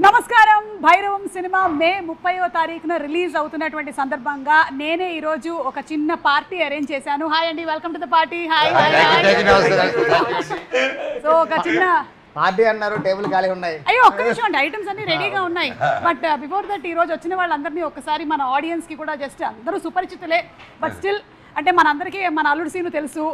నమస్కారం. భైరవం సినిమా మే 30వ తారీఖున రిలీజ్ అవుతున్నటువంటి సందర్భంగా నేనే ఈ రోజు ఒక చిన్న పార్టీ అరేంజ్ చేశాను. హాయ్ అండి, welcome to the party. Hi. So ఒక చిన్న పార్టీ అన్నారు, టేబుల్ ఖాళీ ఉన్నాయి. అయ్యో ఒక్క నిమిషం అండి, ఐటమ్స్ అన్ని రెడీగా ఉన్నాయి. బట్ బిఫోర్ దట్ ఈ రోజు వచ్చిన వాళ్ళందరినీ ఒకసారి మన ఆడియన్స్ కి కూడా జస్ట్ అందరూ సుపరిచితులే, బట్ స్టిల్ అంటే మనందరికీ మన అల్లుడు సీను తెలుసు.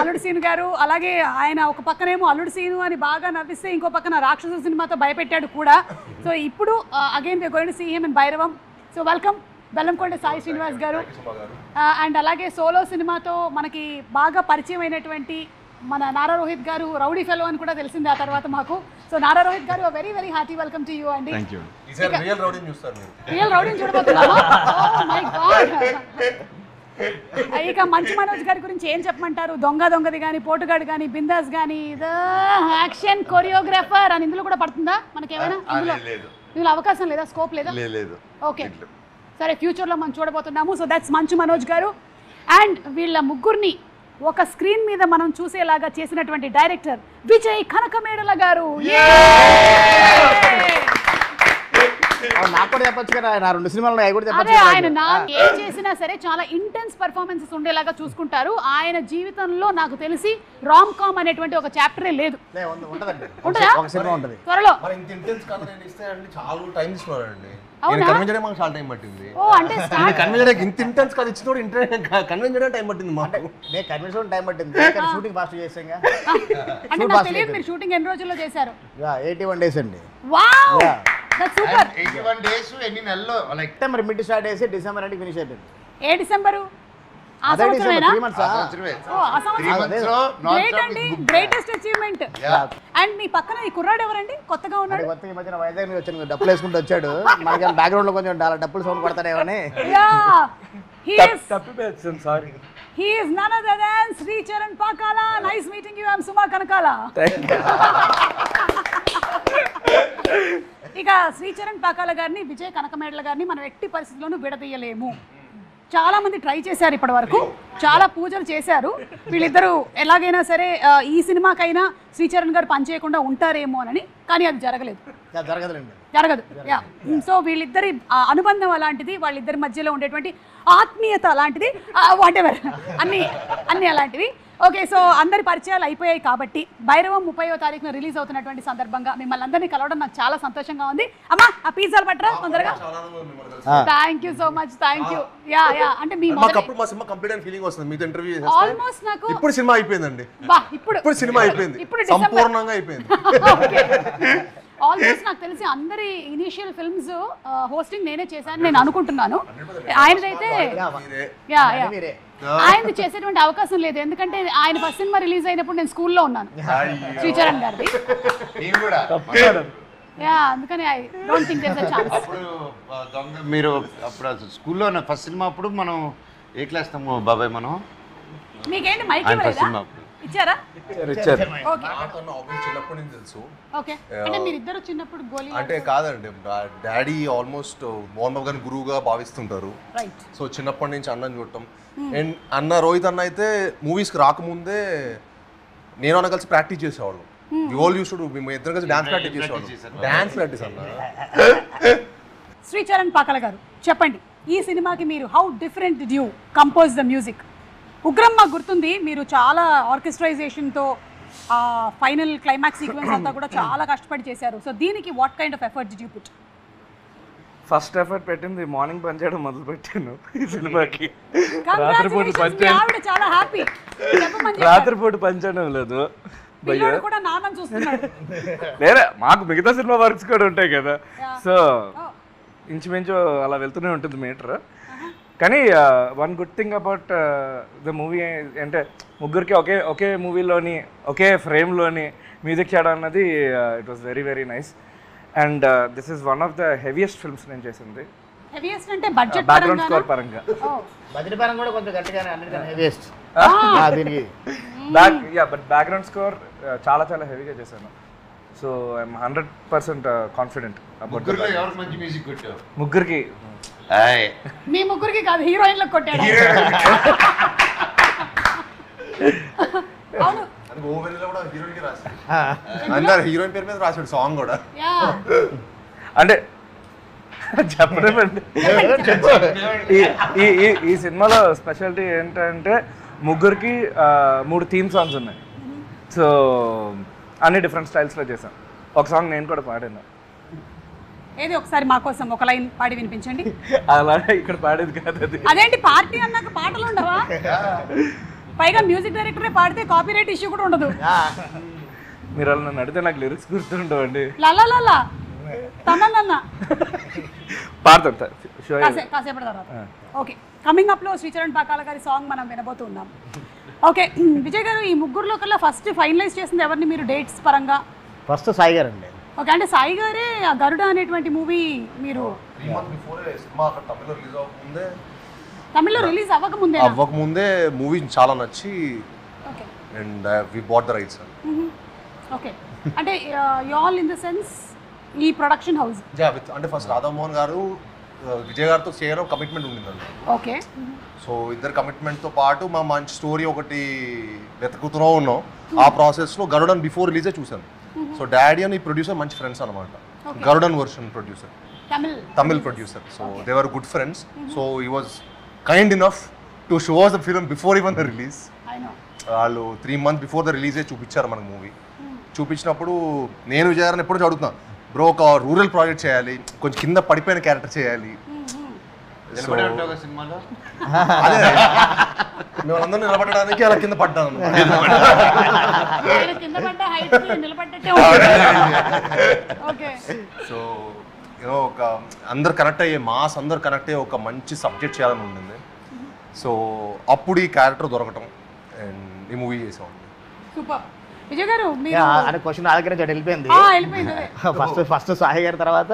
అల్లుడు సీను గారు, అలాగే ఆయన ఒక పక్కనేమో అల్లుడు సీను అని బాగా నవ్విస్తే ఇంకో పక్కన రాక్షస సినిమాతో భయపెట్టాడు కూడా. సో ఇప్పుడు again we going to see him in Bhairavam. So welcome Bellamkonda Sai Srinivas garu. And అలాగే సోలో సినిమాతో మనకి బాగా పరిచయం అయినటువంటి మన నారా రోహిత్ గారు, రౌడీ ఫెలో అని కూడా తెలిసింది ఆ తర్వాత మాకు. సో నారా రోహిత్ గారు, very very hearty welcome to you అండి. రియల్ రౌడీని చూడబోతున్నాము. Oh my god. ఇక మంచు మనోజ్ గారి గురించి ఏం చెప్పమంటారు? దొంగది కానీ, పోటుగాడు కానీ, బిందాస్ కానీ, యాక్షన్ కొరియోగ్రాఫర్ అని ఇందులో కూడా పడుతుందా మనకేమైనా? ఇందులో అవకాశం లేదా, స్కోప్ లేదా? ఓకే సరే, ఫ్యూచర్లో మనం చూడబోతున్నాము. సో దట్స్ మంచు మనోజ్ గారు. అండ్ వీళ్ళ ముగ్గురిని ఒక స్క్రీన్ మీద మనం చూసేలాగా చేసినటువంటి డైరెక్టర్ విజయ్ కనకమేడల గారు. నాకు కూడా చెప్పొచ్చు కదా, నా 2 సినిమాలు అదే ఆయన ఏం చేసినా సరే చాలా ఇంటెన్స్ పర్ఫార్మెన్సెస్ ఉండేలాగా చూసుకుంటారు. ఆయన జీవితంలో నాకు తెలిసి రామ్ కామ్ అనేటువంటి ఒక చాప్టరే లేదు. త్వరలో మీరు షూటింగ్ ఎన్ని రోజుల్లో చేశారు? 81 days అండి. సూపర్. 81 days ఎన్ని నెలల్లో? లైక్ సెప్టెంబర్ మిడ్ స్టార్ట్ చేసి డిసెంబర్ అంటే ఫినిష్ అయిపోయింది. ఏ డిసెంబరు? ఆ సంవత్సరమేనా? 3 months. ఓ ఆ సంవత్సరం గ్రేట్ అండి, గ్రేటెస్ట్ అచీవ్మెంట్. అండ్ మీ పక్కన ఈ కుర్రాడు ఎవరండి? కొత్తగా ఉన్నాడు. కొత్తగా ఈ మధ్యన వైజాగ్ నుంచి వచ్చాను, డప్పులు వేసుకుంటూ వచ్చాడు. మనకి బ్యాక్గ్రౌండ్ లో కొంచెం డప్పులు sound పడతాడేమని. He is none other than Sri Charan Pakala. Nice meeting you. I am Suma Kanakala. ఇక శ్రీచరణ్ పాకాల గారిని, విజయ్ కనకమేడల గారిని మనం ఎట్టి పరిస్థితుల్లోనూ విడదీయలేము. చాలా మంది ట్రై చేశారు ఇప్పటి వరకు, చాలా పూజలు చేశారు. వీళ్ళిద్దరూ ఎలాగైనా సరే ఈ సినిమాకైనా శ్రీచరణ్ గారు పనిచేయకుండా ఉంటారేమో అని, కానీ అది జరగలేదు. జరగదు. సో వీళ్ళిద్దరి అనుబంధం అలాంటిది, వాళ్ళిద్దరి మధ్యలో ఉండేటువంటి ఆత్మీయత అలాంటిది, వాటెవర్ అన్నీ అలాంటివి. ఓకే, సో అందరి పరిచయాలు అయిపోయాయి కాబట్టి భైరవం 30వ తారీఖున రిలీజ్ అవుతున్నటువంటి సందర్భంగా మిమ్మల్ని అందరినీ కలవడం నాకు చాలా సంతోషంగా ఉంది. అమ్మా ఆ పిజ్జాలు పట్టరా తొందరగా. Thank you so much. Thank you. Yeah అంటే మీ ఆల్మోస్ట్ నాకు ఇప్పుడు సినిమా అయిపోయిందండి. ఇప్పుడు సినిమా అయిపోయింది, సంపూర్ణంగా అయిపోయింది. ఆల్మోస్ట్ నాకు తెలిసి అందరి ఇనిషియల్ ఫిల్మ్స్ హోస్టింగ్ నేనే చేశాను నేను అనుకుంటున్నాను. ఆయనదైతే ఆయనది చేసేటువంటి అవకాశం లేదు, ఎందుకంటే ఆయన ఫస్ట్ సినిమా రిలీజ్ అయినప్పుడు నేను స్కూల్లో ఉన్నాను, శ్రీచరణ్ గారిది. అందుకని I don't think there is a chance. మీరు అప్పుడు స్కూల్లో ఫస్ట్ సినిమా అప్పుడు మనం ఏ క్లాస్ తాము బాబాయ్? మనం మీకేంటి మైక్ ఇవ్వలేదా? ఇచ్చారా? చిన్నప్పటి నుంచి తెలుసు. ఓకే, అంటే మీరిద్దరు చిన్నప్పుడు గోలీ అంటే కాదండి, డాడీ ఆల్మోస్ట్ మోహన్ బాబు గారిని గురువుగా భావిస్తుంటారు. సో చిన్నప్పటి నుంచి అన్నని చూడటం. అండ్ అన్న రోహిత్ అన్న అయితే మూవీస్కి రాకముందే నేను అన్న కలిసి ప్రాక్టీస్ చేసేవాళ్ళం. మేము ఇద్దరు కలిసి డాన్స్ ప్రాక్టీస్ చేసేవాళ్ళం. డాన్స్ ప్రాక్టీస్ అన్న. శ్రీచరణ్ పాకాల గారు చెప్పండి, ఈ సినిమాకి మీరు how different did you compose the music? Ugram మాకు గుర్తుంది, మీరు చాలా ఆర్కెస్ట్రైజేషన్తో ఫైనల్ క్లైమాక్స్ సీక్వెన్స్ అంతా కూడా చాలా కష్టపడి చేశారు. సో దీనికి what kind of effort did you put? First effort పెట్టింది మార్నింగ్ పని చేయడం మొదలు పెట్టాను ఈ సినిమాకి. రాత్రిపూట పని చేయడం లేదు, లేదా మాకు మిగతా సినిమా వర్క్స్ కూడా ఉంటాయి కదా. సో ఇంచుమించు అలా వెళ్తూనే ఉంటుంది మీటర్. కానీ one good thing about the movie అంటే ముగ్గురికి ఒకే మూవీలోని ఒకే ఫ్రేమ్లోని మ్యూజిక్ చేయడం అన్నది it was very very nice. And this is one of the heaviest films నేను చేసింది. బ్యాక్గ్రౌండ్ స్కోర్ పరంగా బట్ బ్యాక్గ్రౌండ్ స్కోర్ చాలా చాలా హెవీగా చేశాను. సో ఐఎమ్ 100% కాన్ఫిడెంట్ అబౌట్ ముగ్గురికి. మీ ముగ్గురికి కాదు, హీరోయిన్లకు కొట్టాడు. అవును, ఓవెన్లో కూడా హీరోయిన్కి రాశాడు. అందరు హీరోయిన్ పేరు మీద రాశాడు సాంగ్ కూడా. అంటే చెప్పలేమండి. ఈ సినిమాలో స్పెషాలిటీ ఏంటంటే ముగ్గురికి 3 థీమ్ సాంగ్స్ ఉన్నాయి. సో అన్ని డిఫరెంట్ స్టైల్స్లో చేశాం. ఒక సాంగ్ నేను కూడా పాడాను. ఏది ఒకసారి మా కోసం ఒక లైన్ పాడి వినిపించండి. అలా ఇక్కడ పాడేది కాదు అది. అదేంటి పార్టీ అన్నాక పాటలు ఉండవా? పైగా మ్యూజిక్ డైరెక్టరే పాడితే కాపీరైట్ ఇష్యూ కూడా ఉండదు. మీరు అలా నన్ను అడిగితే నాకు లిరిక్స్ గుర్తుండవండి. లలా తమన్నా పాడతాను కాసేపటి తర్వాత. ఓకే, కమింగ్ అప్లో శ్రీచరణ్ పాకాల గారి సాంగ్ మనం వినబోతున్నాం. ఓకే విజయ్ గారు, ఈ ముగ్గురులో కల్లా ఫస్ట్ ఫైనలైజ్ చేసింది ఎవరిని మీరు డేట్స్ పరంగా? ఫస్ట్ సాయి గారు అండి. ఓకే, అంటే సాయి గారే గరుడ అనేటువంటి మూవీ మీరు 3 months before సినిమా అక్కడ తమిళ్లో రిలీజ్ అవ్వకముందే మూవీ చాలా నచ్చి okay and we bought the rights. Okay, అంటే you all in the sense ఈ ప్రొడక్షన్ హౌస్ అంటే ఫస్ట్ రాధామోహన్ గారు విజయ్ గారితో చేయడం కమిట్మెంట్ ఉండిందండి. ఓకే, సో ఇద్దరు కమిట్మెంట్తో పాటు మా మంచి స్టోరీ ఒకటి వెతుకుతూ ఉన్నాం. ఆ ప్రాసెస్లో గరుడన్ బిఫోర్ రిలీజే చూసాను. సో డాడీ అని ప్రొడ్యూసర్ మంచి ఫ్రెండ్స్ అనమాట. Garudan version producer, Tamil producer. So they were good friends. So he was kind enough to show us the film before even the release. వాళ్ళు 3 months బిఫోర్ ద రిలీజే చూపించారు మనకు మూవీ. చూపించినప్పుడు నేను విజయ్ గారిని ఎప్పుడు చదువుతున్నా, బ్రో ఒక రూరల్ ప్రాజెక్ట్ చేయాలి, కొంచెం కింద పడిపోయిన క్యారెక్టర్ చేయాలి. సినిమాలో మేము అందరూ నిలబడడానికి అలా కింద పడ్డాను. సో యూనో ఒక అందరు కనెక్ట్ అయ్యే మాస్, అందరు కనెక్ట్ అయ్యే ఒక మంచి సబ్జెక్ట్ చేయాలని ఉండింది. సో అప్పుడు ఈ క్యారెక్టర్ దొరకటం అండ్ ఈ మూవీ చేసాం. సూపర్. విజయ్ గారు అంటే క్వశ్చన్ ఆదరించి వెళ్ళిపోయింది. ఫస్ట్ సాయి గారి తర్వాత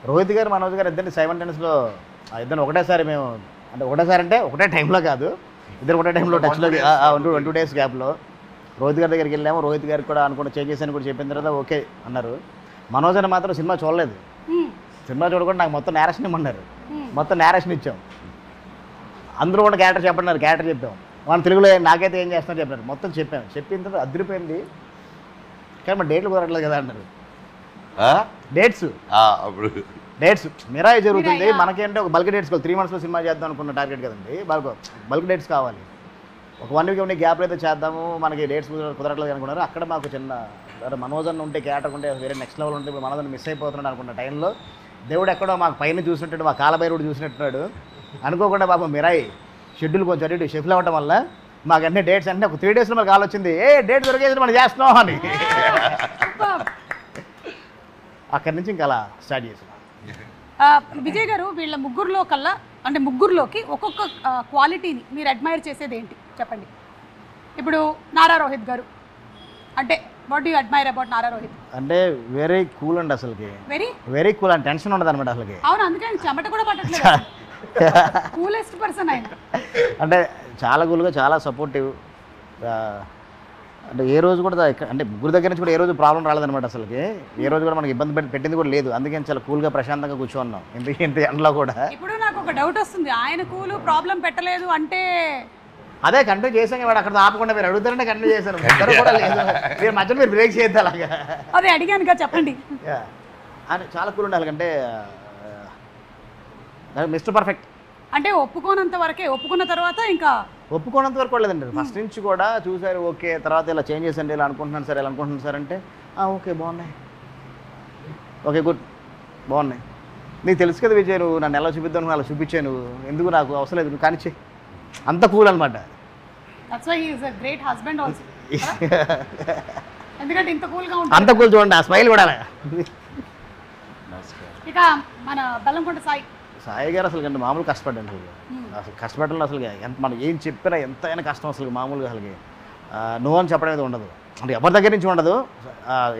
రోహిత్ గారు, మనోజ్ గారు ఇద్దరిని సైమల్టేనియస్లో ఇద్దరు ఒకటేసారి మేము, అంటే ఒకటేసారి అంటే ఒకటే టైంలో కాదు, ఇద్దరు ఒకటే టైంలో టచ్లో 2 days గ్యాప్లో రోహిత్ గారి దగ్గరికి వెళ్ళాము. రోహిత్ గారికి కూడా అనుకుంటే చేంజెస్ అని కూడా చెప్పిన తర్వాత ఓకే అన్నారు. మనోజ్ అని మాత్రం సినిమా చూడలేదు. సినిమా చూడకుండా నాకు మొత్తం నేరేషన్ ఇమ్మన్నారు. మొత్తం నేరేషన్ ఇచ్చాం. అందరూ కూడా క్యారెక్టర్ చెప్పన్నారు, క్యారెక్టర్ చెప్పాం. మన తెలుగులో నాకైతే ఏం చేస్తున్నారు చెప్పారు. మొత్తం చెప్పాం. చెప్పిన తర్వాత అదిరిపోయింది. కానీ మన డేట్లు కుదరట్లేదు కదా అన్నారు. డేట్స్ మిరాయి జరుగుతుంది. మనకేంటే ఒక బల్క్ డేట్స్ కావాలి. 3 monthsలో సినిమా చేద్దాం అనుకున్న టార్గెట్ కదండి. బల్క్ డేట్స్ కావాలి. ఒక 1 week ఉండే గ్యాప్లో అయితే చేద్దాము, మనకి డేట్స్ కుదరట్లేదు అనుకున్నారు. అక్కడ మాకు చిన్న మనోజన్ ఉంటే క్యారెక్టర్ ఉంటే వేరే నెక్స్ట్ లెవెల్ ఉంటే ఇప్పుడు మనోజన్ మిస్ అయిపోతున్నాడు అనుకున్న టైంలో దేవుడు ఎక్కడో మాకు పైన చూసినట్టు, మా కాలభైరుడు చూసినట్టున్నాడు. అనుకోకుండా పాపం మిరాయి షెడ్యూల్ కొంచెం అటు షిఫ్ట్ అవ్వడం వల్ల మాకు అన్ని డేట్స్ అంటే ఒక 3 daysలో మాకు కాల్ వచ్చింది, డేట్ దొరికేసి మనం చేస్తున్నాం అని. అక్కడి నుంచి ఇంకా అలా స్టార్ట్ చేసాం. విజయ్ గారు, వీళ్ళ ముగ్గురులో కల్లా అంటే ముగ్గురులోకి ఒక్కొక్క క్వాలిటీని మీరు అడ్మైర్ చేసేది ఏంటి చెప్పండి. ఇప్పుడు నారా రోహిత్ గారు అంటే what do you admire about Nara Rohit? అంటే వెరీ కూల్ అండి, అసలుకి వెరీ కూల్ అండ్ టెన్షన్ ఉండదు అనమాట అసలుకి. అవును, అందుకే చెమట కూడా పట్టట్లేదు. కూలెస్ట్ పర్సన్ ఆయన. అంటే చాలా కూల్గా, చాలా సపోర్టివ్. అంటే ఏ రోజు కూడా అంటే ముగ్గురు దగ్గర నుంచి కూడా ఏ రోజు ప్రాబ్లం రాలేదనమాట అసలుకి. ఏ రోజు కూడా మనకి ఇబ్బంది పెట్టింది కూడా లేదు. అందుకని చాలా కూల్గా ప్రశాంతంగా కూర్చోన్నాం ఇంత ఎండలో కూడా. ఇప్పుడు నాకు ఒక డౌట్ వస్తుంది, ఆయన కూల్ ప్రాబ్లం పెట్టలేదు అంటే అదే కంటిన్యూ చేసాం. వాడు అక్కడ ఆపకుండా మీరు అడుగుతారంటే కంటిన్యూ చేశాను. కూడా లేదు, మీరు మధ్యలో మీరు బ్రేక్ చేయొద్దు అలాగా. అదే అడిగాను కదా, చెప్పండి. అని చాలా కూల్ ఉండాలి. అంటే మిస్టర్ పర్ఫెక్ట్. అంటే ఒప్పుకోనంత వరకే, ఒప్పుకున్న తర్వాత ఇంకా ఒప్పుకోనంత వరకు కూడా లేదండి. ఫస్ట్ నుంచి కూడా చూసారు, ఓకే తర్వాత ఇలా చేంజెస్ అండి, ఇలా అనుకుంటున్నాను సార్, ఇలా అనుకుంటున్నాను సార్ అంటే ఓకే బాగున్నాయి, ఓకే గుడ్ బాగున్నాయి. నీకు తెలుసు కదా విజయ్, నువ్వు నన్ను ఎలా చూపిద్దాను, నువ్వు అలా చూపించాను, నువ్వు ఎందుకు నాకు అవసరం లేదు, నువ్వు కానిచ్చే. అంత కూల్ అనమాట. ఎందుకంటే ఇంత కూల్గా ఉంటుంది. అంత కూల్ చూడండి, ఆ స్మైల్ కూడా. ఇక మన బెల్లంకొండ సాయి గారు అసలు అంటే మామూలు కష్టపడ్డాను. అసలు కష్టపడడంలో అసలు ఎంత మనం ఏం చెప్పినా ఎంతైనా కష్టం అసలు మామూలుగా అసలుకి నో అని చెప్పడం అనేది ఉండదు. అంటే ఎవరి దగ్గర నుంచి ఉండదు.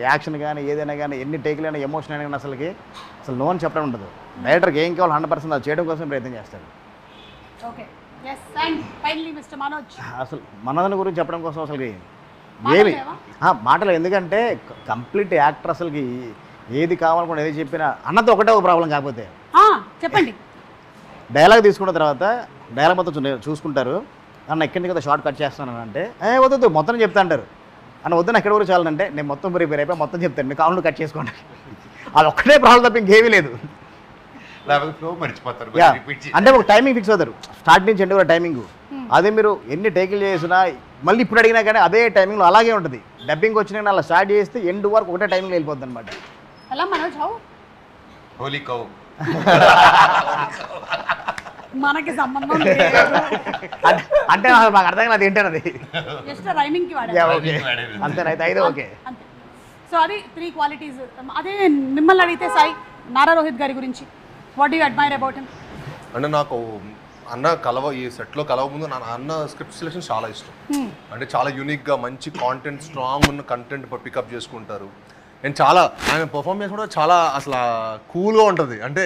యాక్షన్ కానీ ఏదైనా కానీ ఎన్ని టేకులైనా ఎమోషన్ అయినా కానీ అసలు నో అని చెప్పడం ఉండదు. డైరెక్టర్కి ఏం కావాలి 100% అది చేయడం కోసం ప్రయత్నం చేస్తాడు. అసలు మనోజ్ గురించి చెప్పడం కోసం అసలుకి ఏమి మాటలు, ఎందుకంటే కంప్లీట్ యాక్టర్ అసలుకి ఏది కావాలనుకుంటే ఏది చెప్పినా అన్నతో ఒకటే ఒక ప్రాబ్లం. కాకపోతే చెప్పండి, డైలాగ్ తీసుకున్న తర్వాత డైలాగ్ మొత్తం చూసుకుంటారు. అన్న ఎక్కడి నుంచి కదా షార్ట్ కట్ చేస్తాను అంటే వద్దు మొత్తం చెప్తా అంటారు. అని వద్దు ఎక్కడ వరకు చాలంటే నేను మొత్తం ప్రిపేర్ అయిపోయి మొత్తం చెప్తాను మీ కావాలంటే కట్ చేసుకోండి. అది ఒక్కటే ప్రాబ్లం తప్ప ఇంకేమీ లేదు. లేకపోతే ఫ్లో మర్చిపోతారు. అంటే ఒక టైమింగ్ ఫిక్స్ అవుతారు స్టార్ట్ నుంచి ఎండ్ కూడా టైమింగ్. అదే మీరు ఎన్ని టేకులు చేసినా మళ్ళీ ఇప్పుడు అడిగినా కానీ అదే టైమింగ్లో అలాగే ఉంటుంది. డబ్బింగ్ వచ్చినా అలా స్టార్ట్ చేస్తే ఎండ్ వరకు ఒకటే టైమింగ్లో వెళ్ళిపోతుంది అనమాట. ఎలా మనోజ్ హౌ హోలీ కౌ మనకి సంబంధం లేదు. అంటే మాకు అర్థం కాదు ఏంటన్నది. జస్ట్ రైమింగ్ కి వాడారు. ఓకే అంతేనైతే అయితే ఓకే. అంతే. సో అది 3 క్వాలిటీస్. అదే మిమ్మల్ని అడిగితే సాయి, నారా రోహిత్ గారి గురించి what you admire about him? అంటే నాకు అన్న ఈ సెట్లో కలవ ముందు అన్న స్క్రిప్ట్ సెలెక్షన్ చాలా ఇష్టం. అంటే చాలా యూనిక్గా మంచి కాంటెంట్, స్ట్రాంగ్ ఉన్న కంటెంట్ పికప్ చేసుకుంటారు. అండ్ చాలా ఆయన పర్ఫార్మెన్స్ కూడా చాలా అసలు కూల్గా ఉంటుంది. అంటే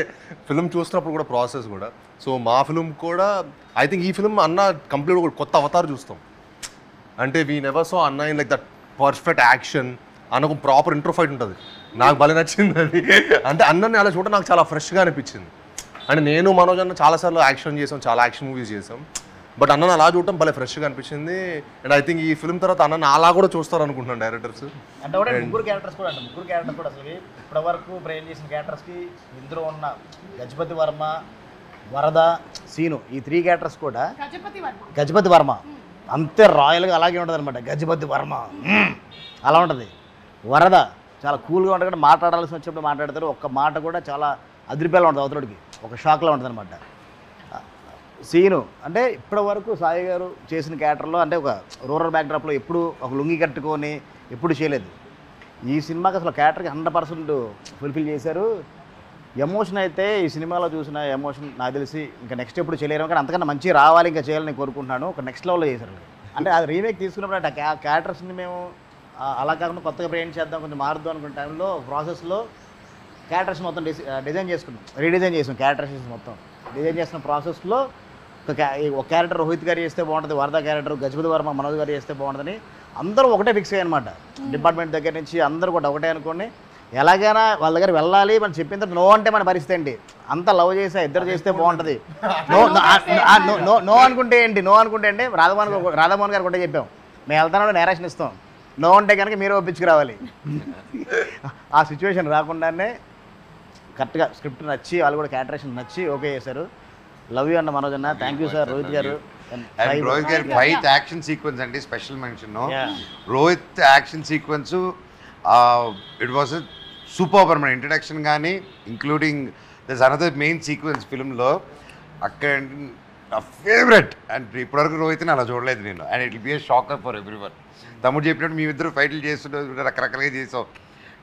ఫిల్మ్ చూస్తున్నప్పుడు కూడా ప్రాసెస్ కూడా. సో మా ఫిల్మ్ కూడా ఐ థింక్ ఈ ఫిల్మ్ అన్న కంప్లీట్ కూడా కొత్త అవతారం చూస్తాం. అంటే వీ నెవర్ సో అన్న in like that perfect action. అన్నకు ప్రాపర్ ఇంట్రో ఫైట్ ఉంటుంది. నాకు భలే నచ్చింది అది. అంటే అన్నని అలా చూడ నాకు చాలా ఫ్రెష్గా అనిపించింది. అంటే నేను మనోజ్ అన్న చాలాసార్లు యాక్షన్ చేసాం, చాలా యాక్షన్ మూవీస్ చేసాం. బట్ అన్నను అలా చూడటం భలే ఫ్రెష్గా అనిపించింది. అండ్ ఐ థింక్ ఈ ఫిల్మ్ తర్వాత అన్నను అలా కూడా చూస్తారు అనుకుంటున్నాను డైరెక్టర్స్. అంటే కూడా ముగ్గురు క్యారెక్టర్స్ కూడా అసలు ఇప్పటివరకు బ్రెయిన్ చేసిన క్యారెక్టర్స్కి ఇందులో ఉన్న గజపతి వర్మ, వరద, సీను ఈ 3 క్యారెక్టర్స్ కూడా గజపతి వర్మ అంతే రాయల్గా అలాగే ఉంటుంది అనమాట. గజపతి వర్మ అలా ఉంటుంది. వరద చాలా కూల్గా ఉంటుంది కూడా మాట్లాడాల్సి వచ్చినప్పుడు మాట్లాడతారు. ఒక్క మాట కూడా చాలా అదిరిపేలా ఉంటుంది అవతలకి, ఒక షాక్లా ఉంటుంది అనమాట. సీను అంటే ఇప్పటి వరకు సాయి గారు చేసిన క్యారెక్టర్లో అంటే ఒక రూరల్ బ్యాక్డ్రాప్లో ఎప్పుడు ఒక లుంగి కట్టుకొని ఎప్పుడు చేయలేదు. ఈ సినిమాకి అసలు క్యారెక్టర్కి 100% ఫుల్ఫిల్ చేశారు. ఎమోషన్ అయితే ఈ సినిమాలో చూసిన ఎమోషన్ నాకు తెలిసి ఇంకా నెక్స్ట్ ఎప్పుడు చేయలేరు. కానీ అంతకన్నా మంచి రావాలి, ఇంకా చేయాలని నేను కోరుకుంటున్నాను. ఒక నెక్స్ట్ లెవెల్లో చేశారు. అంటే అది రీమేక్ తీసుకున్నప్పుడు అంటే ఆ క్యారెక్టర్స్ని మేము అలా కాకుండా కొత్తగా బ్రెయిన్ చేద్దాం, కొంచెం మారుద్దాం అనుకున్న టైంలో ప్రాసెస్లో క్యారెక్టర్స్ మొత్తం డిజైన్ చేసుకున్నాం, రీడిజైన్ చేసాం. క్యారెక్టర్స్ మొత్తం డిజైన్ చేసిన ప్రాసెస్లో ఒక క్యారెక్టర్ రోహిత్ గారు చేస్తే బాగుంటుంది, వరద క్యారెక్టర్ గజపతి వర్మ మనోజ్ గారు చేస్తే బాగుంటుందని అందరూ ఒకటే ఫిక్స్ అయ్యాయి అనమాట. డిపార్ట్మెంట్ దగ్గర నుంచి అందరూ కూడా ఒకటే అనుకోండి. ఎలాగైనా వాళ్ళ దగ్గర వెళ్ళాలి మనం చెప్పిన తర్వాత నో అంటే మన పరిస్థితి ఏంటి, అంత లవ్ చేసా ఇద్దరు చేస్తే బాగుంటుంది. నో అనుకుంటే ఏంటి, నో అనుకుంటే అంటే రాధామోహన్ గారు కూడా చెప్పాం మేము వెళ్తానని నేరేషన్ ఇస్తాం, నో అంటే కనుక మీరు ఒప్పించుకురావాలి. ఆ సిచ్యువేషన్ రాకుండానే కరెక్ట్గా స్క్రిప్ట్ నచ్చి వాళ్ళు కూడా క్యారెక్టరేషన్ నచ్చి ఓకే చేశారు. లవ్ యూ అన్న మనోజ్ అన్న. Thank you sir. Rohit garu Rohit గారి ఫైట్ యాక్షన్ సీక్వెన్స్ అంటే special mention. Rohit action sequence it was super. మన ఇంట్రడక్షన్ కానీ including this another main sequence ఫిల్మ్లో అక్కడ నా ఫేవరెట్. అండ్ ఇప్పటివరకు రోహిత్ని అలా చూడలేదు నేను. And it will be a shocker for everyone. తమ్ముడు చెప్పినట్టు మీ ఇద్దరు ఫైట్లు చేస్తుంటే రకరకాలుగా చేసాం.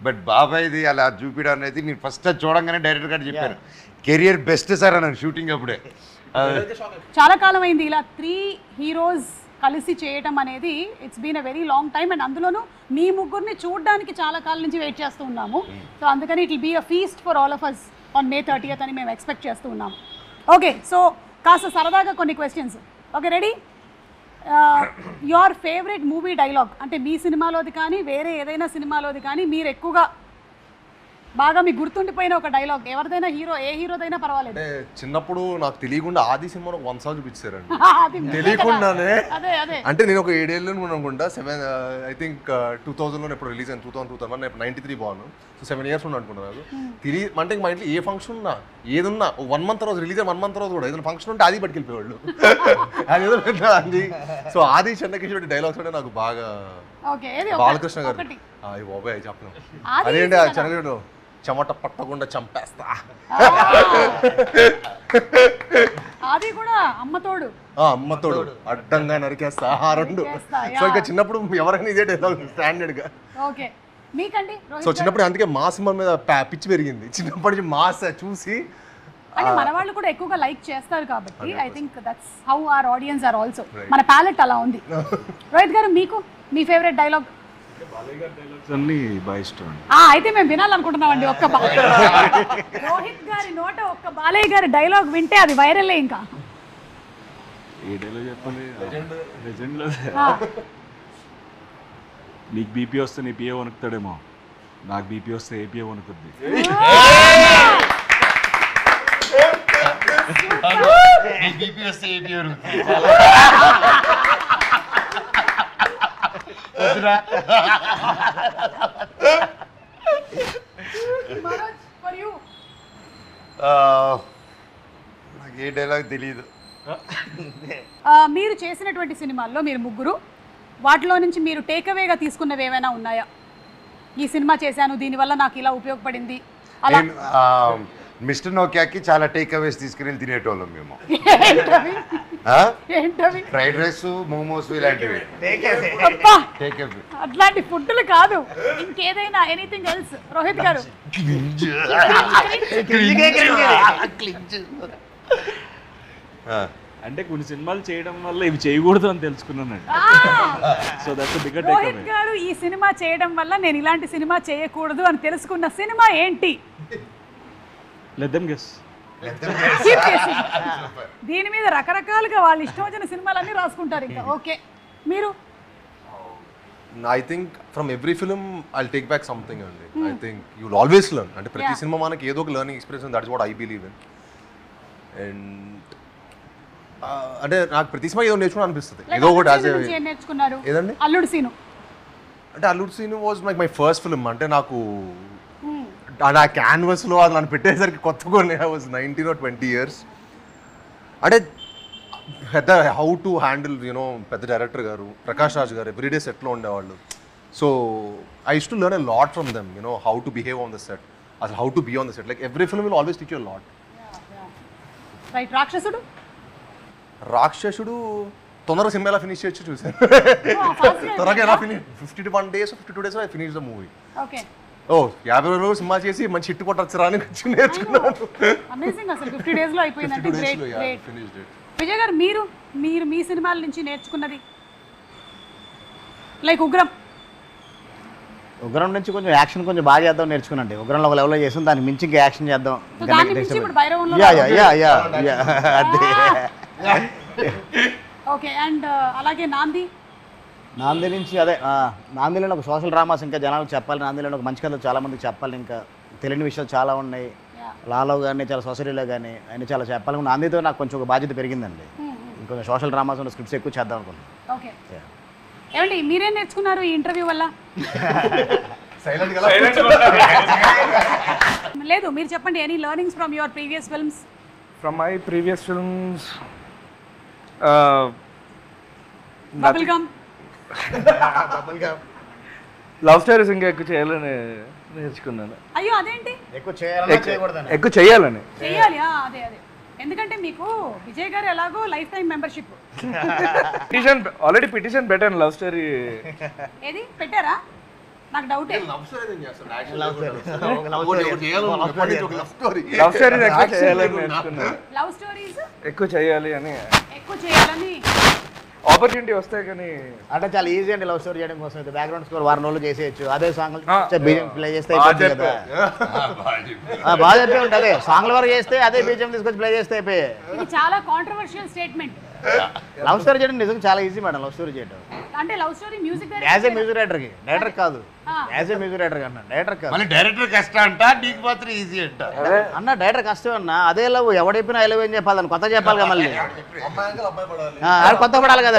బట్ బాబాయ్ది అలా చూపించడం అనేది నేను ఫస్ట్ చూడంగానే డైరెక్టర్ గారు చెప్పాను కెరియర్ బెస్ట్ సార్ అన్నాను షూటింగ్ అప్పుడే. చాలా కాలం అయింది ఇలా 3 హీరోస్ కలిసి చేయటం అనేది. It's been a very long time. And అందులోనూ మీ ముగ్గురిని చూడడానికి చాలా కాలం నుంచి వెయిట్ చేస్తూ ఉన్నాము. సో అందుకని it will be a feast for all of us on May 30th అని మేము ఎక్స్పెక్ట్ చేస్తూ ఉన్నాము. ఓకే, సో కాస్త సరదాగా కొన్ని questions. Okay, ready? Your favourite movie dialogue అంటే మీ సినిమాలోది కానీ వేరే ఏదైనా సినిమాలోది కానీ మీరు ఎక్కువగా బాగా మీకు గుర్తుండిపోయిన ఒక డైలాగ్ ఎవరిదైనా హీరో, ఏ హీరోదైనా పర్వాలేదు. అంటే చిన్నప్పుడు నాకు తెలియకుండా ఆది సినిమాలో 1 సాంగ్ చూపించారండి తెలియకుండానే. అంటే నేను ఒక 7 ఏళ్ళు అనుకుంటా, 7 ఐ థింక్ 2000లో ఎప్పుడు రిలీజ్ అయింది, 2001 నేను 93 బాను. సో 7 ఇయర్స్ ఉన్నా అనుకుంటా. నాకు తెలియ అంటే మా ఇంట్లో ఏ ఫంక్షన్ ఉన్నా ఏదున్నా 1 మంత్ రోజు రిలీజ్ 1 మంత్ రోజు కూడా ఏదైనా ఫంక్షన్ ఉంటే ఆది పట్టుకెళ్ళిపోయేవాళ్ళు. అదేదో అది. సో ఆది చెన్నకేశ్వరి డైలాగ్స్ అంటే నాకు బాగా. బాలకృష్ణ గారు బాబాయ్ చెప్పను అదేంటి చెన్నకేశ్వరుడు చెమట పట్టకుండా చంపేస్తా. అది కూడా అమ్మతోడు అడ్డంగా నరికేస్తా. ఆ 2. సో ఇంకా చిన్నప్పుడు ఎవరైనా ఇదే డైలాగ్ స్టాండర్డ్ గా. ఓకే, మీకండి? సో చిన్నప్పుడు అందుకే మా సినిమా మీద పిచ్చి పెరిగింది. చిన్నప్పటి నుంచి మాస్ చూసి అంటే మన వాళ్ళు కూడా ఎక్కువగా లైక్ చేస్తారు కాబట్టి I think that's how our audience are also. మన ప్యాలెట్ అలా ఉంది. రోహిత్ గారు మీకు మీ ఫేవరెట్ డైలాగ్? అయితే మేము వినాలనుకుంటున్నామండి. ఒక్క రోహిత్ గారి నోట ఒక్క బాలయ్య గారి డైలాగ్ వింటే అది వైరల్. ఇంకా ఏ డైలాగ్ చెప్పండి? లెజెండ్. నీకు బీపీ వస్తే నీ పిఏ వణుకుతాడేమో, నాకు బీపీ వస్తే ఏపీఏ వణుకుద్ది. Manoj, for you. నాకు ఏ డైలాగ్ తెలియదు. మీరు చేసినటువంటి సినిమాల్లో మీరు ముగ్గురు వాటిలో నుంచి మీరు టేక్అవేగా తీసుకున్నవి ఏమైనా ఉన్నాయా? ఈ సినిమా చేశాను దీనివల్ల నాకు ఇలా ఉపయోగపడింది అలా. నేను మిస్టర్ నోకియాకి చాలా టేక్ అవేస్ తీసుకుని తినేటోళ్ళం మేము. ఏంటవి? ఆ? ఏంటవి? ఫ్రైడ్ రైస్, మోమోస్ ఇలాంటివి అబ్బా, టేక్ అవే. అట్లాంటి ఫుడ్లు కాదు, ఇంకేదైనా ఎనీథింగ్ ఎల్స్. రోహిత్ గారు అంటే కొన్ని సినిమాలు చేయడం వల్ల ఇవి చేయకూడదు అని తెలుసుకున్నానండి. So that's bigger take Rohit గారు ఈ సినిమా చేయడం వల్ల నేను ఇలాంటి సినిమా చేయకూడదు అని తెలుసుకున్న సినిమా ఏంటి? Let them guess. Keep guessing. దీని మీద రకరకాలుగా వాళ్ళు ఇష్టం వచ్చిన సినిమాలన్నీ రాసుకుంటారు ఇంకా. ఓకే, మీరు? I think from every film I take back something అండి. I think you will always learn. అంటే ప్రతి సినిమా మనకి ఏదో ఒక learning experience, that is what I believe in. And అంటే నాకు ప్రతి సినిమా ఏదో నేర్చుకుని అనిపిస్తుంది. ఏదో ఒకటి యాజ్ ఏం నేర్చుకున్నారు? ఏదండి? అల్లుడు సీను. అంటే Alludu Seenu was like my first film. అంటే నాకు నా క్యాన్వస్లో అది నన్ను పెట్టేసరికి కొత్తగా ఐ వాజ్ 19 or 20 years. అంటే పెద్ద హౌ టు హ్యాండిల్ యూనో పెద్ద డైరెక్టర్ గారు ప్రకాష్ రాజ్ గారు ఎవ్రీడే సెట్లో ఉండేవాళ్ళు. So I use to learn a lot from them, you know how to behave on the set, అసలు how to be on the set. Like every film will always teach you lot. Right. రాక్షసుడు? రాక్షసుడు తొందరగా cinema ఎలా finish చేయొచ్చు చూసాను. త్వరగా ఎలా finish 51 days 52 days I finish the movie. Okay. 50 రోజులు సినిమా చేసి మంచి హిట్ కొట్టొచ్చరా అని నేర్చుకున్నాను. అమేజింగ్. అసలు 50 days లో అయిపోయిందంటే గ్రేట్ గ్రేట్. విజయ్ గారు, మీరు మీ సినిమాల నుంచి నేర్చుకున్నది? లైక్ ఉగ్రం నుంచి కొంచెం యాక్షన్ కొంచెం బాగా చేద్దాం నేర్చుకున్నాండి. ఉగ్రంలో ఒక లెవెల్లో చేసాం, దానికి మించి ఇంకా యాక్షన్ చేద్దాం. దాన్ని మించి ఇప్పుడు భైరవంలో. ఓకే. అండ్ అలాగే నాంది నుంచి అదే నాందిలో ఒక సోషల్ డ్రామాస్ ఇంకా జనాలకు చెప్పాలి. నాందిలో ఒక మంచి కథలు చాలా మందికి చెప్పాలి. ఇంకా తెలియని విషయాలు చాలా ఉన్నాయి. లాలో కానీ చాలా సొసైటీలో కానీ ఆయన చాలా చెప్పాలి. నాందితో నాకు కొంచెం ఒక బాధ్యత పెరిగిందండి. ఇంకొంచెం సోషల్ డ్రామాస్ ఉన్న స్క్రిప్ట్స్ ఎక్కువ చేద్దాం అనుకున్నాను. ఓకే. ఏమండి మీరేం నేర్చుకున్నారు ఈ ఇంటర్వ్యూ వల్ల? లేదు, మీరు చెప్పండి. Any learnings from your previous films? From my previous films bubble gum, love stories ఇంకా ఎక్కువ చేయాలని నేర్చుకున్నాను. అయ్యో అదేంటి? ఎక్కువ చేయాలని ఎక్కువ చేయాలని. చెయ్యాలి. అదే ఎందుకంటే మీకు విజయ్ గారు ఎలాగో life time membership. Already petition పెట్టాను లవ్ స్టోరీ. ఏది పెట్టారా? నాకు డౌటే. లవ్ స్టోరీస్ ఎక్కువ చేయాలని నేర్చుకున్నాను. లవ్ స్టోరీస్ ఎక్కువ చేయాలని ఆపర్చునిటీ వస్తాయి. కానీ అంటే చాలా ఈజీ అండి లవ్ స్టోరీ చేయడం కోసం. అయితే బ్యాక్గ్రౌండ్ స్కోర్ వారం రోజులు చేసేయచ్చు. అదే సాంగ్ ప్లే చేస్తే బాగా చెప్పే ఉంటుంది. సాంగ్ల వరకు చేస్తే అదే బీజం తీసుకొచ్చి ప్లే చేస్తే అయిపోయి. ఇది చాలా కాంట్రవర్షియల్ స్టేట్మెంట్. లవ్ స్టోరీ చేయడం నిజంగా చాలా ఈజీ మేడం. లవ్ స్టోరీ చేయడం అంటే love story music as a music డైరెక్టర్కి, డైరెక్టర్ కాదు, యాజ్ ఏ మ్యూజిక్ డైరెక్టర్ అన్న. డైరెక్టర్ కాదు, మళ్ళీ డైరెక్టర్ కష్టం అంట, నీకు మాత్రం ఈజీ అంట అన్న. డైరెక్టర్ కష్టం అన్న. అదే లవ్ ఎవడైపోయినా ఐ లవ్ ఏం చెప్పాలని కొత్త చెప్పాలి కదా. మళ్ళీ కొత్త పడాలి కదా.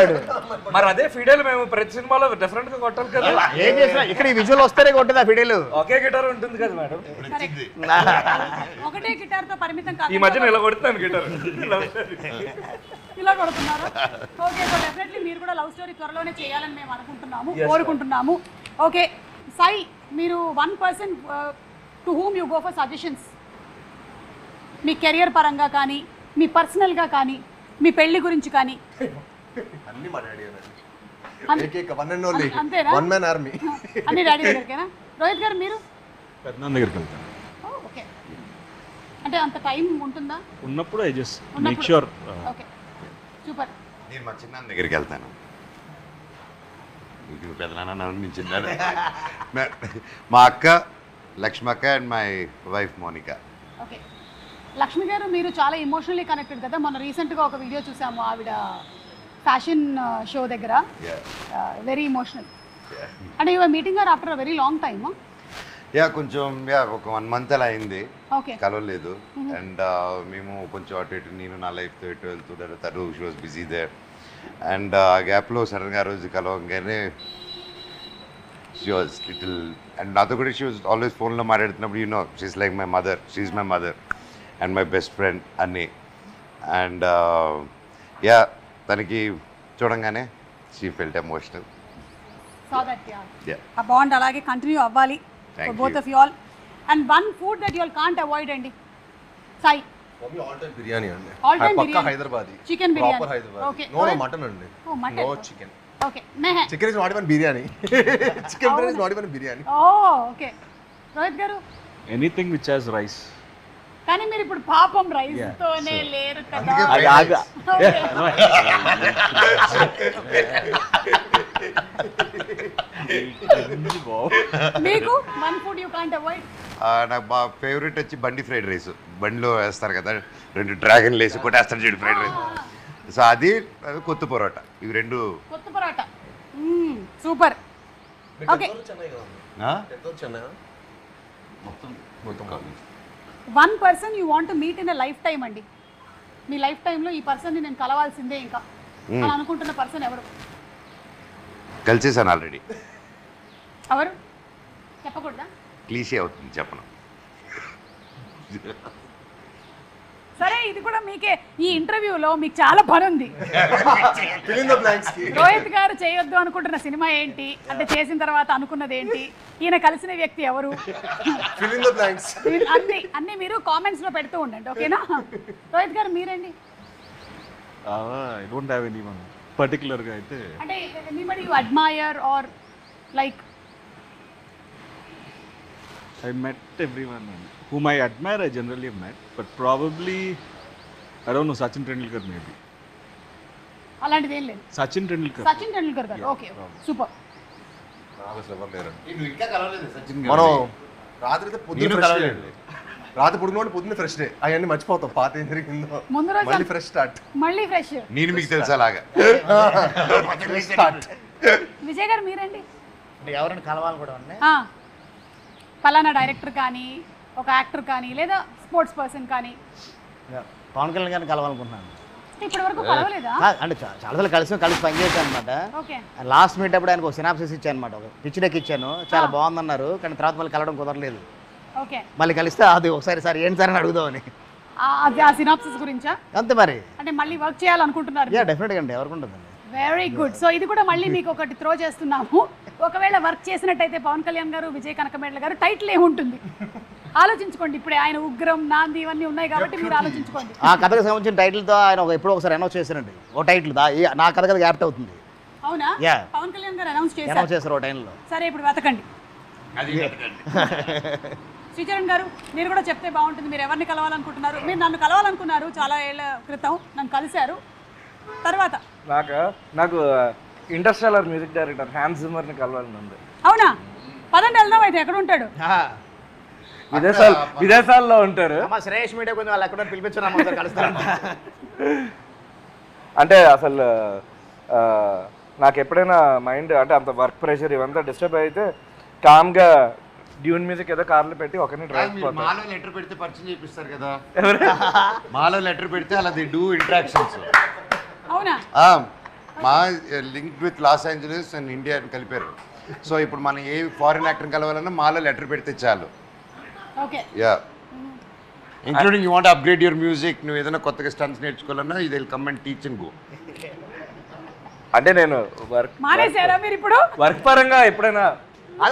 మరి అదే ఫీడేలు మేము ప్రతి సినిమాలో డిఫరెంట్ గా కొట్టాలి కదా. ఏం చేసినా ఇక్కడ ఈ విజువల్ వస్తేనే కొట్టదు ఆ ఫిడేలు. ఒకే గిటార్ ఉంటుంది కదా మేడం. ఒకటే గిటార్ తో పరిమితం కాదు. ఈ మధ్యన ఇలా కొడుతున్నాను గిటార్. ఇలా కొడుతున్నారు. ఓకే. సో డెఫినెట్లీ మీరు కూడా లవ్ స్టోరీ త్వరలోనే చేయాలని మేము అనుకుంటున్నాము, కోరుకుంటున్నాము. ఓకే సాయి, మీరు 1 person to whom you go for suggestions, me career పరంగా కానీ, మీ పర్సనల్గా కానీ, మీ పెళ్లి గురించి కానీ. అన్ని మా డాడీ అంతేనా? One man army. అన్ని డాడీ దగ్గరికేనా? రోహిత్ గారు మీరు? పెద్దనాన్న దగ్గరికి వెళ్తాను. ఓకే. అంటే అంత టైం ఉంటుందా? ఉన్నప్పుడు I just make sure. Okay, super. నేను మా చిన్నాన్న దగ్గరికి వెళ్తాను. ఇంక పెద్దనాన్న నుంచి మా అక్క Lakshmakka and my wife Monika. Okay. Lakshmi garu, మీరు చాలా ఎమోషనల్లీ కనెక్టెడ్ కదా. మొన్న రీసెంట్గా ఒక వీడియో చూసాము, ఆవిడ ఫ్యాషన్ షో దగ్గర. Very emotional. అంటే you are meeting her after a very long time. కొంచెం ఒక 1 month అలా అయింది, కలవలేదు. అండ్ మేము కొంచెం అటు ఇటు, నేను నా లైఫ్తో ఇటు వెళ్తుంటారు, తను she was busy there. And ఆ గ్యాప్లో సడన్గా ఆ రోజు కలవగానే షీ వాజ్ లిటిల్ అండ్ నాతో కూడా షీ వాజ్ ఆల్వేస్ ఫోన్లో మాట్లాడుతున్నప్పుడు you know she's like my mother, she is my mother and my best friend అన్నీ. అండ్ యా తనకి చూడంగానే షీ ఫెల్ట్ ఎమోషనల్. ఆ బాండ్ అలాగే కంటిన్యూ అవ్వాలి Thank both you. Of you all. And one food that you all can't avoid అండి Sai. All time biryani అండి. All time పక్కా biryani. Hyderabadi. Chicken biryani. Proper Hyderabadi. Okay. No no mutton అండి. Oh, mutton. No chicken. Okay మెహే. Chicken is not even biryani. Chicken biryani is not even biryani. Oh okay Rohit garu. Anything which has rice. కానీ మీరు ఇప్పుడు పాపం rice తోనే లేరు కదా. అది ఆగా. మీకు one food you can't avoid. నాకు మా ఫేవరెట్ వచ్చి బండి ఫ్రైడ్ రైస్. బండిలో వేస్తారు కదా 2 డ్రాగన్లు వేసి కొట్టేస్తారు చూడు ఫ్రైడ్ రైస్. సో అది కొత్త పరోటా, ఇవి 2. కొత్త పరోటా సూపర్. ఓకే చెన్నై మొత్తం one person you want to meet in a life time అండి. మీ లైఫ్ టైంలో ఈ పర్సన్ని నేను కలవాల్సిందే ఇంకా అని అనుకుంటున్న పర్సన్ ఎవరు? కలిసేసాను ఆల్రెడీ. ఎవరు చెప్పకూడదా? క్లీషే అవుతుంది చెప్పను. సరే ఇది కూడా మీకే. ఈ ఇంటర్వ్యూలో మీకు చాలా పని ఉంది. Fill in the blanks. Rohit గారు చేయొద్దు అనుకుంటున్న సినిమా ఏంటి, అంటే చేసిన తర్వాత అనుకున్నది ఏంటి, ఈయన కలిసిన వ్యక్తి ఎవరు, Fill in the blanks. అన్ని మీరు కామెంట్స్ లో పెడుతూ ఉండండి ఓకేనా? రోహిత్ గారు మీరండి. I don't have any one పర్టికులర్గా అయితే. అంటే anybody you admire or like. I met everyone whom I admire. I generally have met, but probably I don't know, Sachin Tendulkar maybe. అలాంటిది ఏం లేదు. Sachin Tendulkar. సచిన్ టెండూల్కర్ గారు ఓకే సూపర్. నాకు అసలు ఎవరు లేరండి. నువ్వు ఇంకా కలవలేదు సచిన్ మనం రాత్రి అయితే పొద్దున్న ఫ్రెష్ డే. రాత్రి పొద్దున్న పొద్దున్న ఫ్రెష్ డే. అవన్నీ మర్చిపోతాం పాత ఏం జరిగిందో. ముందు రోజు మళ్ళీ ఫ్రెష్ స్టార్ట్. మళ్ళీ ఫ్రెష్. నేను మీకు తెలుసా అలాగా. విజయ్ గారు మీరండి. ఎవరైనా కలవాలి కూడా ఉన్నాయి. పలానా డైరెక్టర్ కానీ ఒక యాక్టర్ కానీ లేదా స్పోర్ట్స్ పర్సన్ కానీ. పవన్ కళ్యాణ్ గారిని కలవాలనుకుంటున్నాను. ఇప్పటి వరకు కలవలేదా? అంటే చాలాసార్లు కలిసి పనిచేశాను అనమాట. ఓకే. లాస్ట్ మీట్ అప్పుడు ఆయనకు ఒక సినాప్సిస్ ఇచ్చాను అనమాట. ఒక పిచ్ డెక్ ఇచ్చాను, చాలా బాగుందన్నారు. కానీ తర్వాత మళ్ళీ కలవడం కుదరలేదు. ఓకే. మళ్ళీ కలిస్తే అది ఒకసారి సార్ ఏంటి సార్ అని అడుగుదామని. ఆ సినాప్సిస్ గురించా? అంతే మరి. అంటే మళ్ళీ వర్క్ చేయాలనుకుంటున్నారు? యా డెఫినెట్గా అండి, ఎవరికి ఉంటుందండి. Very good. సో ఇది కూడా మళ్ళీ మీకు ఒకటి త్రో చేస్తున్నాము. ఒకవేళ వర్క్ చేసినట్టయితే పవన్ కళ్యాణ్ గారు, విజయ్ కనకమేడల గారు టైటిల్ ఏముంటుంది ఆలోచించుకోండి. ఇప్పుడే ఆయన ఉగ్రం, నాంది ఇవన్నీ ఉన్నాయి కాబట్టి మీరు ఆలోచించుకోండి. ఆ కథకు సంబంధించిన టైటిల్తో ఆయన ఎప్పుడో ఒకసారి అనౌన్స్ చేశారండి. ఓ టైటిల్ నా కథ కదా యాప్ట్ అవుతుంది. అవునా? యా పవన్ కళ్యాణ్ గారు అనౌన్స్ చేశారు ఓ టైంలో. సరే ఇప్పుడు వెతకండి. శ్రీచరణ్ గారు మీరు కూడా చెప్తే బాగుంటుంది. మీరు ఎవరిని కలవాలనుకుంటున్నారు? మీరు నన్ను కలవాలనుకున్నారు చాలా ఏళ్ళ క్రితం, నన్ను కలిశారు. తర్వాత నాకు ఇంటర్స్టెల్లర్ మ్యూజిక్ డైరెక్టర్ హ్యాన్స్ జిమ్మర్ని కలవాలని ఉంది. అవునా? పదండి వెళ్దాం. అయితే ఎక్కడ ఉంటాడు? విదేశాల్లో ఉంటారు. శ్రేష్ మీడియా కొంచెం వాళ్ళు ఎక్కడ పిలిపించారు కలుస్తారంట. అంటే అసలు నాకు ఎప్పుడైనా మైండ్ అంటే అంత వర్క్ ప్రెషర్ ఇవంతా డిస్టర్బ్ అయితే కామ్గా డ్యూన్ మ్యూజిక్ ఏదో కార్లో పెట్టి ఒకరిని డ్రైవ్. మాలో లెటర్ పెడితే పరిచయం చేపిస్తారు కదా. మాలో లెటర్ పెడితే అలా ది డూ ఇంటరాక్షన్స్. అవునా? మా link with loss Angeles and India అని కలిపారు. సో ఇప్పుడు మనం ఏ ఫారిన్ యాక్టర్ కలవాలన్నా మాలో లెటర్ పెడితే చాలు. Okay. Yeah including you want upgrade your music. నువ్వు ఏదైనా కొత్తగా స్టన్స్ నేర్చుకోవాలన్నా ఇది will come and teach and go. అంటే నేను మానేశారా మీరు ఇప్పుడు? వర్క్ పరంగా ఎప్పుడైనా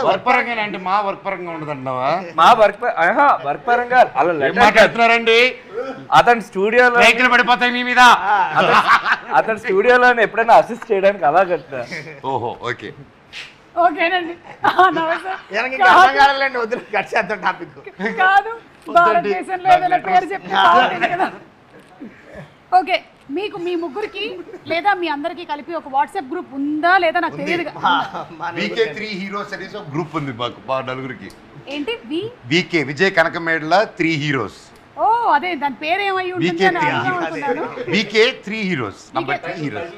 వర్క్ పరంగా అంటే మా వర్క్ పరంగా ఉండదు అంటున్నావా? మా వర్క్ పరంగా అలా మాట్లాడుతున్నారండి. అతని స్టూడియోలో పడిపోతాయి మీ మీద. అతని స్టూడియోలో ఎప్పుడైనా అసిస్ట్ చేయడానికి అలా కట్టినా. ఓహో ఓకే ఓకేనండి. కాదు భారతదేశంలో ఏదైనా పేరు చెప్తే బాగుంటుంది కదా. ఓకే. మీకు మీ ముగ్గురికి లేదా మీ అందరికి కలిపి ఒక వాట్సాప్ గ్రూప్ ఉందా లేదా నాకు తెలియదు. VK3 హీరోస్ అనేసి ఒక గ్రూప్ ఉంది మాకు మా నలుగురికి. ఏంటి? VK Vijay Kanakamedala 3 heroes. ఓ అదే దాని పేరు ఏమై ఉంటుంది అని అనుకుంటున్నాను. VK3 heroes number 3 heroes.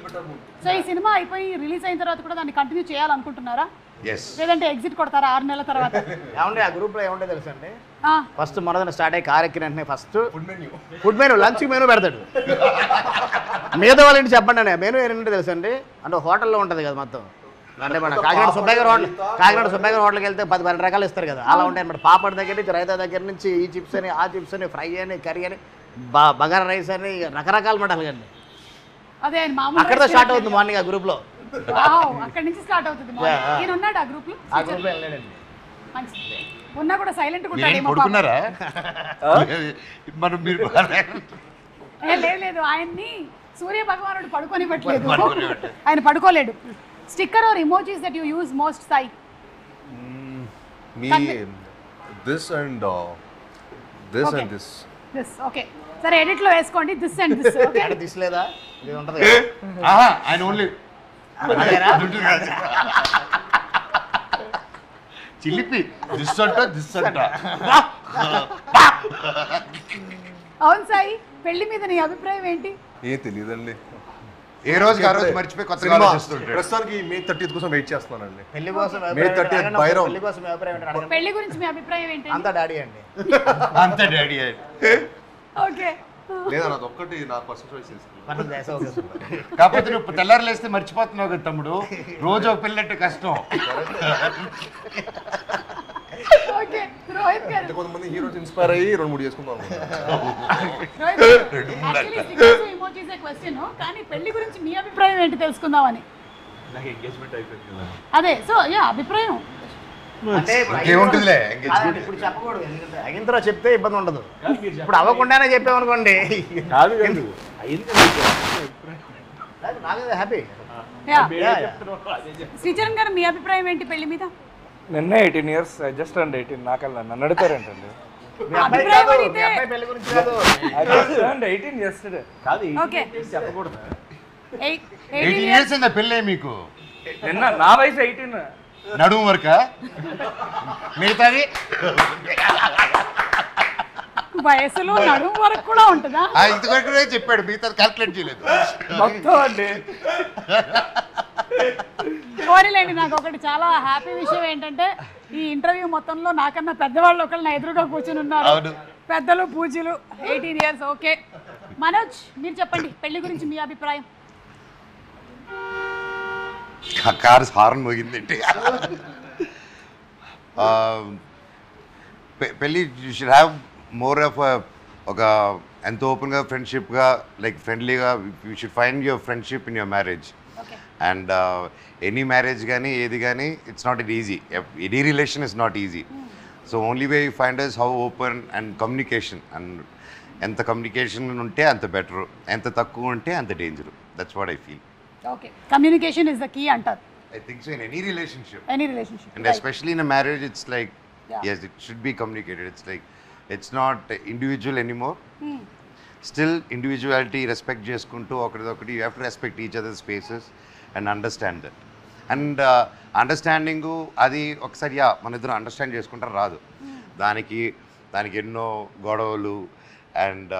So ఈ సినిమా అయిపోయి రిలీజ్ అయిన తర్వాత కూడా దాన్ని కంటిన్యూ చేయాలనుకుంటున్నారా? yes లేదంటే ఎగ్జిట్ కొడతారా 6 నెలల తర్వాత? ఏమండి ఆ గ్రూప్లో ఏముంటే తెలుసా అండి, ఫస్ట్ మనదన స్టార్ట్ అయ్యి కార్ ఎక్కిన వెంటనే first food menu lunch menu పెడతాడు. మిగతా వాళ్ళంటే చెప్పండి అండి మెనూ ఏంటంటే తెలుసా అండి, అంటే హోటల్లో ఉంటుంది కదా మొత్తం అంటే మన కాకినాడ సుబ్బయ్య గారు హోటల్కి వెళ్తే 10-12 రకాలు ఇస్తారు కదా, అలా ఉంటాయి అన్నమాట. పాపడ్ దగ్గర నుంచి, రైతా దగ్గర నుంచి, ఈ చిప్స్ అని, ఆ చిప్స్ అని, ఫ్రై అని, కర్రీ అని, బగారా రైస్ అని, రకరకాల మటాలు కానీ అదే ఆయన మామూలు అక్కడితో స్టార్ట్ అవుతుంది మార్నింగ్ ఆ గ్రూప్లో. అక్కడి నుంచి స్టార్ట్ అవుతుంది. ఈయన ఉన్నాడు ఆ గ్రూప్లో? ఆ గ్రూప్లో వెళ్ళాడండి. మంచిది. ఉన్నా కూడా సైలెంట్గా మీరేం ఉంటాడేమో. పడుకున్నారా? మనం మీరు లేదు, ఆయన్ని సూర్య భగవానుడు పడుకోనివ్వట్లేదు, ఆయన పడుకోలేడు. Sticker or emojis that you use most, Sai? మీ దిస్ అండ్ దిస్. ఓకే, సరే ఎడిట్లో వేసుకోండి దిస్ అండ్ దిస్. ఓకే, అంటే తీసలేదా ఇది ఉంటుంది ఆయన ఓన్లీ చిలిపి దిస్ అంట. అవును సాయి, పెళ్లి మీద నీ అభిప్రాయం ఏంటి? ఏం తెలియదండి, ఏ రోజుకి ఆ రోజు మర్చిపోయి కొత్తగా ఆలోచిస్తుంటాడు. ప్రస్తుతానికి May 30th కోసం వెయిట్ చేస్తున్నానండి. పెళ్లి కోసం May 30th బైరం. పెళ్లి కోసం మీ అభిప్రాయం ఏంటి అడగండి. పెళ్లి గురించి మీ అభిప్రాయం ఏంటి? అంతా డాడీ అండి. అంతే డాడీ. ఓకే, లేదా నాది ఒక్కటి నా పర్సనల్ చాయిస్ చేసుకున్నాను. మనం చేసే కాకపోతే నువ్వు తెల్లారు లేస్తే మర్చిపోతున్నావు కదా తమ్ముడు, రోజు ఒక పిల్లంటే కష్టం. ఓకే. రోహిత్ గారు, అంటే కొంతమంది హీరోస్ ఇన్స్పైర్ అయ్యి 2-3 చేసుకుందాం ఇమోజీస్ క్వశ్చన్, కానీ పెళ్లి గురించి మీ అభిప్రాయం ఏంటి తెలుసుకుందామని. నాకు ఎంగేజ్మెంట్ అయిపోయింది కదా. అదే, సో యా అభిప్రాయం. అంటే ఏముంటుందిలే కాదండి, ఇప్పుడు చెప్పకూడదు, ఎందుకంటే అయిన తర్వాత చెప్తే ఇబ్బంది ఉండదు. ఇప్పుడు అవ్వకుండానే చెప్పామనుకోండి కాదు అయింది నాకైతే హ్యాపీ. శ్రీచరణ్ గారు, మీ అభిప్రాయం ఏంటి పెళ్లి మీద? నిన్న 18 years, జస్ట్ అండ్ 18. నాకల్లా నన్ను అడుగుతారేంటండి? మీ అబ్బాయి కాదు, మీ అబ్బాయి పెళ్లి గురించి కాదు. 18 yesterday. కాదు ఓకే, చెప్పకూడదు. 18 years అయిందా పెళ్ళే మీకు? నిన్న నా వయసు 18. నడుము వరకా? మిగతాది వయసులో నడుము వరకు కూడా ఉంటుందా? ఇంతవరకు చెప్పాడు, మిగతాది క్యాల్కులేట్ చేయలేదు. మొత్తం అండి. కోరిలేండి. నాకు ఒకటి చాలా హ్యాపీ విషయం ఏంటంటే, ఈ ఇంటర్వ్యూ మొత్తంలో నాకన్నా పెద్దవాళ్ళు ఒకళ్ళు నా ఎదురుగా కూర్చుని ఉన్నారు. పెద్దలు పూజలు. 18 years. ఓకే, మనోజ్ మీరు చెప్పండి పెళ్లి గురించి మీ అభిప్రాయం. కారు హార్న్ మోగిందంటే పెళ్ళి you should have more of ఒక ఎంత ఓపెన్గా ఫ్రెండ్షిప్గా, లైక్ ఫ్రెండ్లీగా. You should find your friendship in your marriage. And any marriage కానీ ఏది కానీ it's not easy. Any relation is not easy. So only way you find is how open and communication. And ఎంత communication ఉంటే అంత better, ఎంత తక్కువ ఉంటే అంత danger. That's what I feel. Okay, communication is the key అంటారు. I think so in any relationship. Any relationship. And especially in a marriage, it's like, yes, it should be communicated. It's like, it's not individual anymore. Still, individuality, respect చేసుకుంటూ ఒకరిదొకటి, you have to respect each other's spaces and understand that. And understanding అది ఒకసారి మన ఇద్దరు understand చేసుకుంటారు రాదు. దానికి ఎన్నో గొడవలు and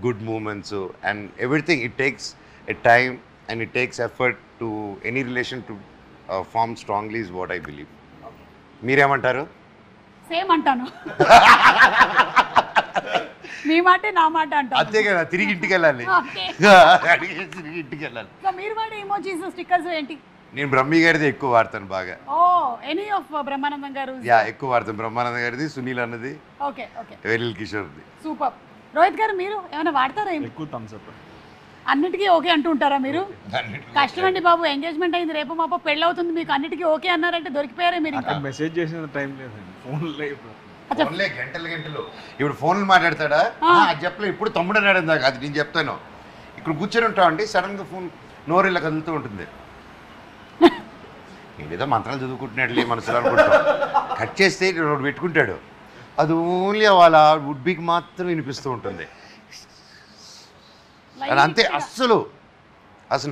good moments and everything. It takes a time and it takes effort to any relation to form strongly is what I believe. మీరేమంటారు? సేమ్ అంటాను. మీ మాటే నా మాట అంటాను. అంతే కదా, తిరిగి ఇంటికి వెళ్ళాలి. తిరిగి ఇంటికి వెళ్ళాలి. సో మీరు వాడే ఇమోజీస్ స్టిక్కర్స్ ఏంటి? నేను బ్రహ్మి గారిది ఎక్కువ వాడతాను బాగా. ఓ, ఎనీ ఆఫ్ బ్రహ్మానందం గారు? ఎక్కువ వాడతాను. బ్రహ్మానందం గారిది, సునీల్ అన్నది, ఓకే ఓకే, వెల్లిల్ కిషోర్ది. సూపర్. రోహిత్ గారు మీరు ఏమైనా వాడతారా? ఎక్కువ థమ్స్ అప్. అన్నిటికీ ఓకే అంటూ ఉంటారా మీరు? కష్టం అండి బాబు, ఎంగేజ్మెంట్ అయింది, రేపు మాప పెళ్ళి అవుతుంది, మీకు అన్నిటికీ ఓకే అన్నారంటే దొరికిపోయారే మీరు. ఇంకా మెసేజ్ చేసిన టైం లేదండి, ఫోన్లో గంటలు. ఇప్పుడు ఫోన్లు మాట్లాడతాడా? అది చెప్పలే. ఇప్పుడు తమ్ముడు అన్నాడు ఇందాక, అది నేను చెప్తాను. ఇక్కడ కూర్చొని ఉంటాం అండి, సడన్గా ఫోన్ నోరు ఇలా కదులుతూ ఉంటుంది. ఏదో మంత్రాలు చదువుకుంటున్నాడులే మనసులో అనుకుంటాం. కట్ చేస్తే పెట్టుకుంటాడు. అది ఓన్లీ వాళ్ళ వుడ్బీకి మాత్రం వినిపిస్తూ ఉంటుంది. అది అంతే. అసలు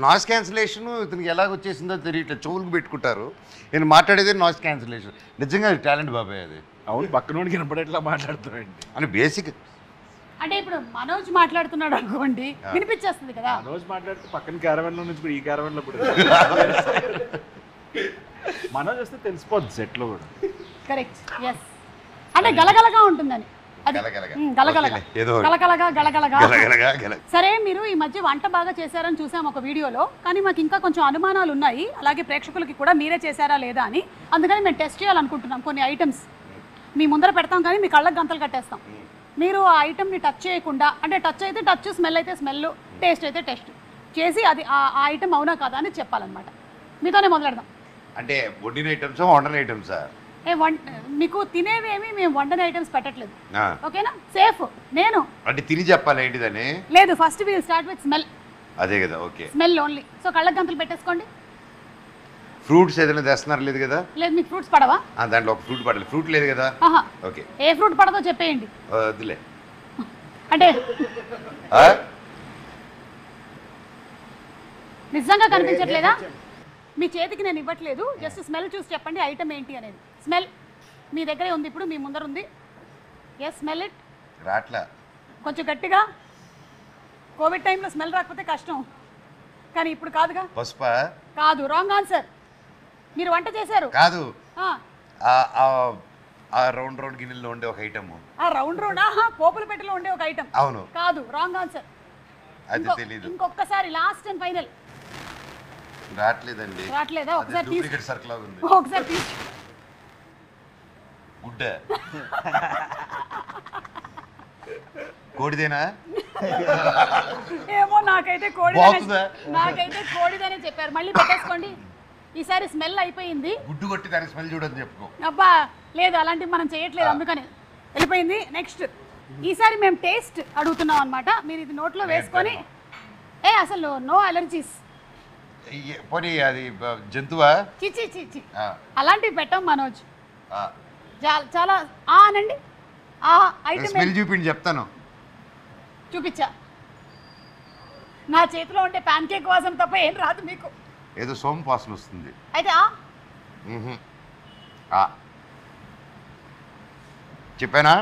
నాయిస్ క్యాన్సిలేషన్ ఇతనికి ఎలాగ వచ్చేసిందో తెలియట్లేదు. చెవులకు పెట్టుకుంటారు. నేను మాట్లాడేది నాయిస్ క్యాన్సిలేషన్. నిజంగా అది టాలెంట్ బాబాయ్ అది. అవును, పక్కనోడికి వినపడేట్లా మాట్లాడుతున్నాయండి అని బేసిక్. అంటే ఇప్పుడు మనోజ్ మాట్లాడుతున్నాడు అనుకోండి, వినిపించేస్తుంది కదా. మనోజ్ మాట్లాడితే పక్కన క్యారవెన్లో నుంచి ఈ క్యారవెన్లో ఇప్పుడు మనోజ్ వస్తే తెలిసిపోద్ది సెట్లో కూడా. Correct, yes. అంటే గలగలగా ఉంటుందని. అది గలగలగా. గలగలగా ఓకేలే, ఏదో గలగలగా గలగలగా గలగలగా గల సరే మీరు ఈ మధ్య వంట బాగా చేశారని చూసాం ఒక వీడియోలో, కానీ మాకు ఇంకా కొంచెం అనుమానాలు ఉన్నాయి, అలాగే ప్రేక్షకులకి కూడా మీరే చేశారా లేదా అని. అందుకని మేము టెస్ట్ చేయాలనుకుంటున్నాం కొన్ని ఐటమ్స్. మీ ముందర పెడతాం కానీ మీ కళ్ళకి గంతలు కట్టేస్తాం. మీరు ఆ ఐటమ్ని టచ్ చేయకుండా, అంటే టచ్ అయితే టచ్, స్మెల్ అయితే స్మెల్, టేస్ట్ అయితే టేస్ట్ చేసి అది ఆ ఐటమ్ అవునా కాదా అని చెప్పాలన్నమాట. మీతోనే మొదలెడదాం. అంటే వండిన ఐటమ్స్ వండని ఐటమ్సా? మీకు తినేవేమి మేము వండని ఐటమ్స్ పెట్టట్లేదు, ఓకేనా? సేఫ్. నేను అంటే తిని చెప్పాలి ఏంటిదని? లేదు, first will start with smell. అదే కదా, ఓకే. Smell only. సో కళ్ళకి గంతలు పెట్టేసుకోండి. ఫ్రూట్స్ ఏదైనా తెస్తున్నారు లేదు కదా? లేదు, మీకు ఫ్రూట్స్ పడవా? దాంట్లో ఒక ఫ్రూట్ పడాలి. ఫ్రూట్ లేదు కదా? ఆహా, ఓకే. ఏ ఫ్రూట్ పడదో చెప్పేయండి. వద్దులే. అంటే ఆ? నిజంగా కనిపించట్లేదా? మీ చేతికి నేను ఇవ్వట్లేదు, జస్ట్ స్మెల్ చూసి చెప్పండి ఐటమ్ ఏంటి అనేది. స్మెల్ మీ దగ్గరే ఉంది, ఇప్పుడు మీ ముందర ఉంది. Yes, smell it. రాట్లా. కొంచెం గట్టిగా. కోవిడ్ టైంలో స్మెల్ రాకపోతే కష్టం, కానీ ఇప్పుడు కాదుగా. పసుపా? కాదు, రాంగ్ ఆన్సర్. మీరు వంట చేశారు. కాదు, ఆ రౌండ్ రౌండ్ గిన్నెల్లో ఉండే ఒక ఐటమ్. ఆ రౌండ్ రౌండ్, ఆహా, పోపుల పెట్టెలో ఉండే ఒక ఐటమ్. అవును. కాదు, రాంగ్ ఆన్సర్. అది తెలీదు. ఇంకొకసారి, లాస్ట్ అండ్ ఫైనల్. రావట్లేదండి. రావట్లేదా? ఒకసారి తీసి, డూప్లికేట్ సర్కిల్ లాగా ఉంది. ఒకసారి తీసి. గుడ్డ. కోడిదేనా? ఏమో, నాకైతే బాగుందా? నాకైతే కోడిదనే చెప్పారు. మళ్ళీ పెట్టేసుకోండి. ఈసారి స్మెల్ అయిపోయింది. గుడ్డు కొట్టి దానికి స్మెల్ చూడని చెప్పుకో. అబ్బా, లేదు, అలాంటివి మనం చేయట్లేదు, అందుకని వెళ్ళిపోయింది. నెక్స్ట్, ఈసారి మేము టేస్ట్ అడుగుతున్నాం అనమాట. మీరు ఇది నోట్లో వేసుకొని, అసలు నో అలర్జీస్. పోనీ అది జంతువా? చిచి చిచి, అలాంటివి పెట్టాం మనోజ్. చాలా అనండి. ఆ ఐటమ్ స్మెల్ చూపిండి చెప్తాను. చూపించా. నా చేతిలో ఉంటే ప్యాన్ కేక్ వాసన తప్ప ఏం రాదు మీకు. ఏదో సోంపు వాసన వస్తుంది. అయితే చెప్పానా?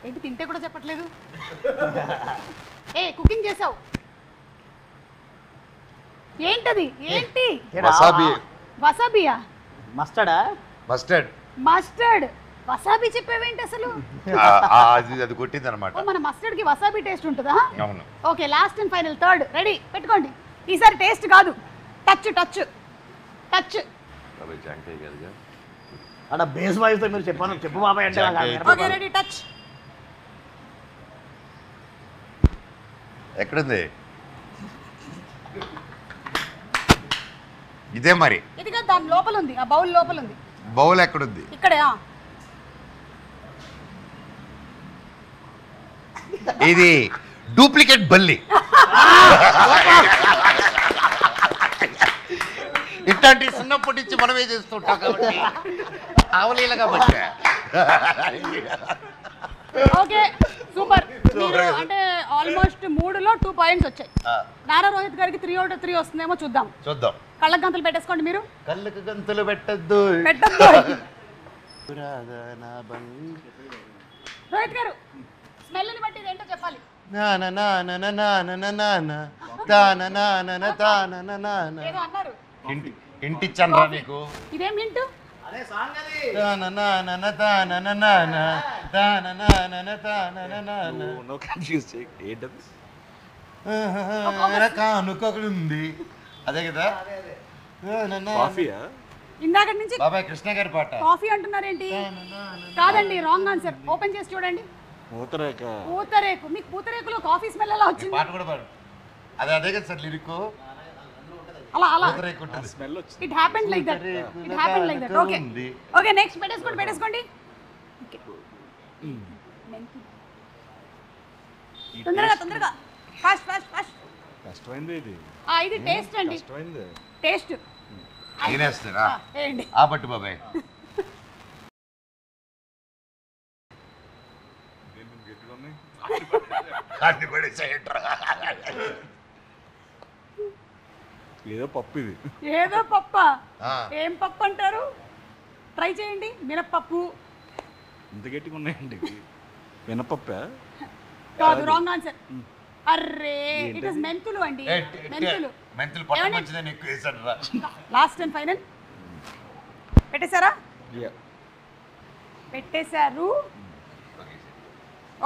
ఏంటి, తింటే కూడా చెప్పట్లేదు? కుకింగ్ చేసావు ఏంటది? ఏంటి? వసాబి. వసాబియా? మస్టర్డా? మస్టర్డ్. మస్టర్డ్. వసాబి చెప్పేవేంటి అసలు? అది కొట్టింది అనమాట. మన మస్టర్డ్ కి వసాబి టేస్ట్ ఉంటుందా? అవును. Okay, last and final, third. Ready, పెట్టుకోండి. ఈసారి టేస్ట్ కాదు, టచ్ టచ్ టచ్. అక్కడ బేస్ వాయిస్తో మీరు చెప్పు బాబాయ్ అంటే. Okay, ready, touch. ఎక్కడుంది? ఇదే మరి. ఇదిగా దాని లోపల ఉంది, ఆ బౌల్ లోపల ఉంది. బౌల్ ఎక్కడుంది? ఇక్కడే. ఇది డూప్లికేట్ బల్లి. ఇట్లాంటి చిన్నప్పటి నుంచి మనమే చేస్తుంటాం కాబట్టి ఆవలీలగా పట్టా. Okay, super. మీరు అంటే ఆల్మోస్ట్ 3లో 2 పాయింట్స్ వచ్చాయి. నారా రోహిత్ గారికి 3 out of 3 వస్తుందేమో చూద్దాం. కళ్ళకి గంతలు పెట్టేసుకోండి. మీరు కళ్ళకి గంతలు పెట్టద్దు. రోహిత్ గారు, స్మెల్ని బట్టి ఇదేంటో చెప్పాలి. ఏదో అన్నారు. ఇంటిచ్చనరా నీకు? ఇదేం హింటు? కానుకొకడుంది. అదే కదా. ఇందాక నుంచి బాబాయ్ కృష్ణ గారి పాట. కాఫీ అంటున్నారేంటి? కాదండి, రాంగ్ ఆన్సర్. ఓపెన్ చేసి చూడండి. పూతరేకు. మీకు పూతరేకులో కాఫీ స్మెల్ ఎలా వచ్చింది? పాట కూడా పాడు. అదే కదా సార్ లిరిక్. అలా smell it happened like that. Okay okay, next పెట్టేసుకోండి. తొందరగా ఫాస్ట్. కష్టమైంది ఇది. ఇది టేస్ట్ అండి. టేస్ట్ తినేస్తారా? ఏంటి? ఆ పట్టు బాబాయ్. ఏదో పప్పు ఇది. ఏదో పప్ప? ఏం పప్పు అంటారు? ట్రై చేయండి. మినప్పప్పు. ఇంత గట్టిగా ఉన్నాయండి. మినపప్పా? కాదు, రాంగ్ ఆన్సర్. అర్రే, ఇట్ ఇస్ మెంతులు అండి. మెంతులు పట్టు మంచిదని ఎక్కువ వేసాడు రా. లాస్ట్ అండ్ ఫైనల్ పెట్టేశారా? పెట్టేశారు.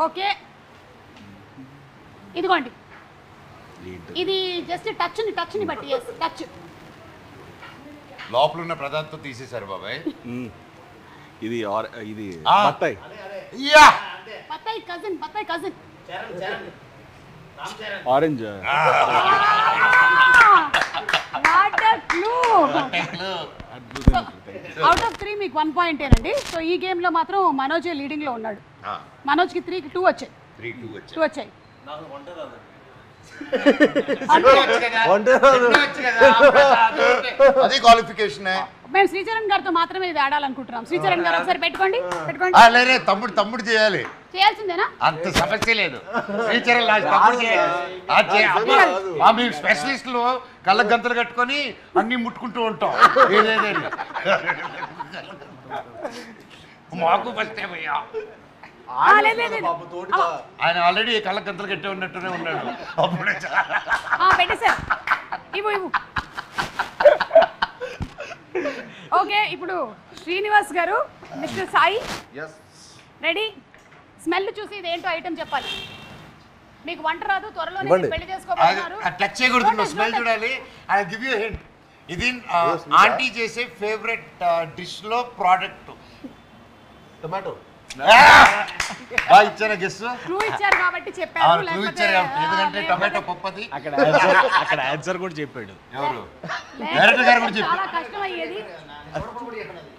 ఓకే, ఇదిగోండి, ఇది జస్ట్ టచ్ని బట్టి, టచ్. లోపల ఉన్న పదార్థం తీసేశారు బాబాయ్. ఇది బత్తాయి. బత్తాయి cousin orange. What a clue. Out of 3 మీకు 1 పాయింటేనండి. సో ఈ గేమ్లో మాత్రం మనోజ్ లీడింగ్లో ఉన్నాడు. మనోజ్కి 3కి 2 వచ్చాయి. 2 వచ్చాయి. అదే క్వాలిఫికేషన్. మేము శ్రీచరణ్ గారితో మాత్రమే ఇది ఆడాలనుకుంటున్నాం. శ్రీచరణ్ గారు ఒకసారి పెట్టుకోండి. లేరే తమ్ముడు చేయాలి. చేయాల్సిందేనా? అంత సమస్య లేదు. మేము స్పెషలిస్టులు కళ్ళ గంతలు కట్టుకొని అన్ని ముట్టుకుంటూ ఉంటాం. మాకు ఫస్ట్ అయ్యా. ఆయన ఆల్రెడీ కళ్ళ గంతలు కట్టే ఉన్నట్టునే ఉన్నాడు. అప్పుడే పెట్టేశారు. ఇవ్వు. ఓకే, ఇప్పుడు శ్రీనివాస్ గారు, మిస్టర్ సాయి రెడీ. స్మెల్ చూసి ఇది ఏంటో ఐటమ్ చెప్పాలి. మీకు వంట రాదు, త్వరలో పెళ్లి చేసుకోబోతున్నారు. టచ్ చేయకూడదు, స్మెల్ చూడాలి. I give you hint. ఇది ఆంటీ చేసే ఫేవరెట్ డిష్ లో ప్రోడక్ట్. టొమాటో. ఇచ్చారా గెస్? క్లూ ఇచ్చారు కాబట్టి చెప్పారు. ఎందుకంటే టొమాటో పప్పది. అక్కడ ఆన్సర్ కూడా చెప్పాడు. ఎవరు? డైరెక్టర్ గారు కూడా చెప్పారు. చాలా కష్టం అయ్యేది.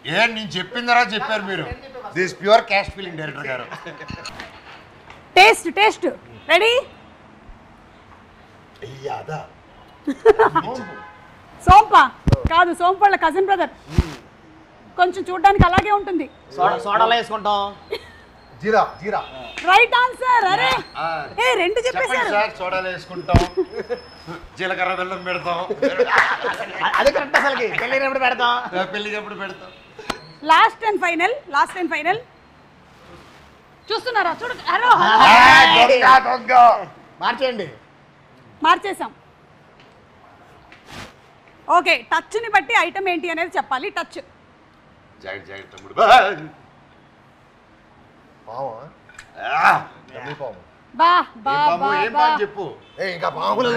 నేను చెప్పిన తర్వాత చెప్పారు మీరు. This pure caste feeling director garu. Taste ready. సోంప కాదు, సోంపళ్ళ కజిన్ బ్రదర్. కొంచెం చూడడానికి అలాగే ఉంటుంది. సోడాలో వేసుకుంటాం. జీరా. Right answer. అరే రెండు చెప్పేశారు. సార్ సోడాలు వేసుకుంటాం, జీలకర్ర బెల్లం పెడతాం. అదే కరెక్ట్. అసలుకి పెళ్ళినప్పుడు పెడతాం. పెళ్ళినప్పుడు పెడతాం. లాస్ట్ అండ్ ఫైనల్ చూస్తున్నారా? చూడు. మార్చేయండి. మార్చేసాం. ఓకే, టచ్ని బట్టి ఐటమ్ ఏంటి అనేది చెప్పాలి. టచ్. జాగ్రత్త తమ్ముడు. చెప్పు. ఇంకా పాములు.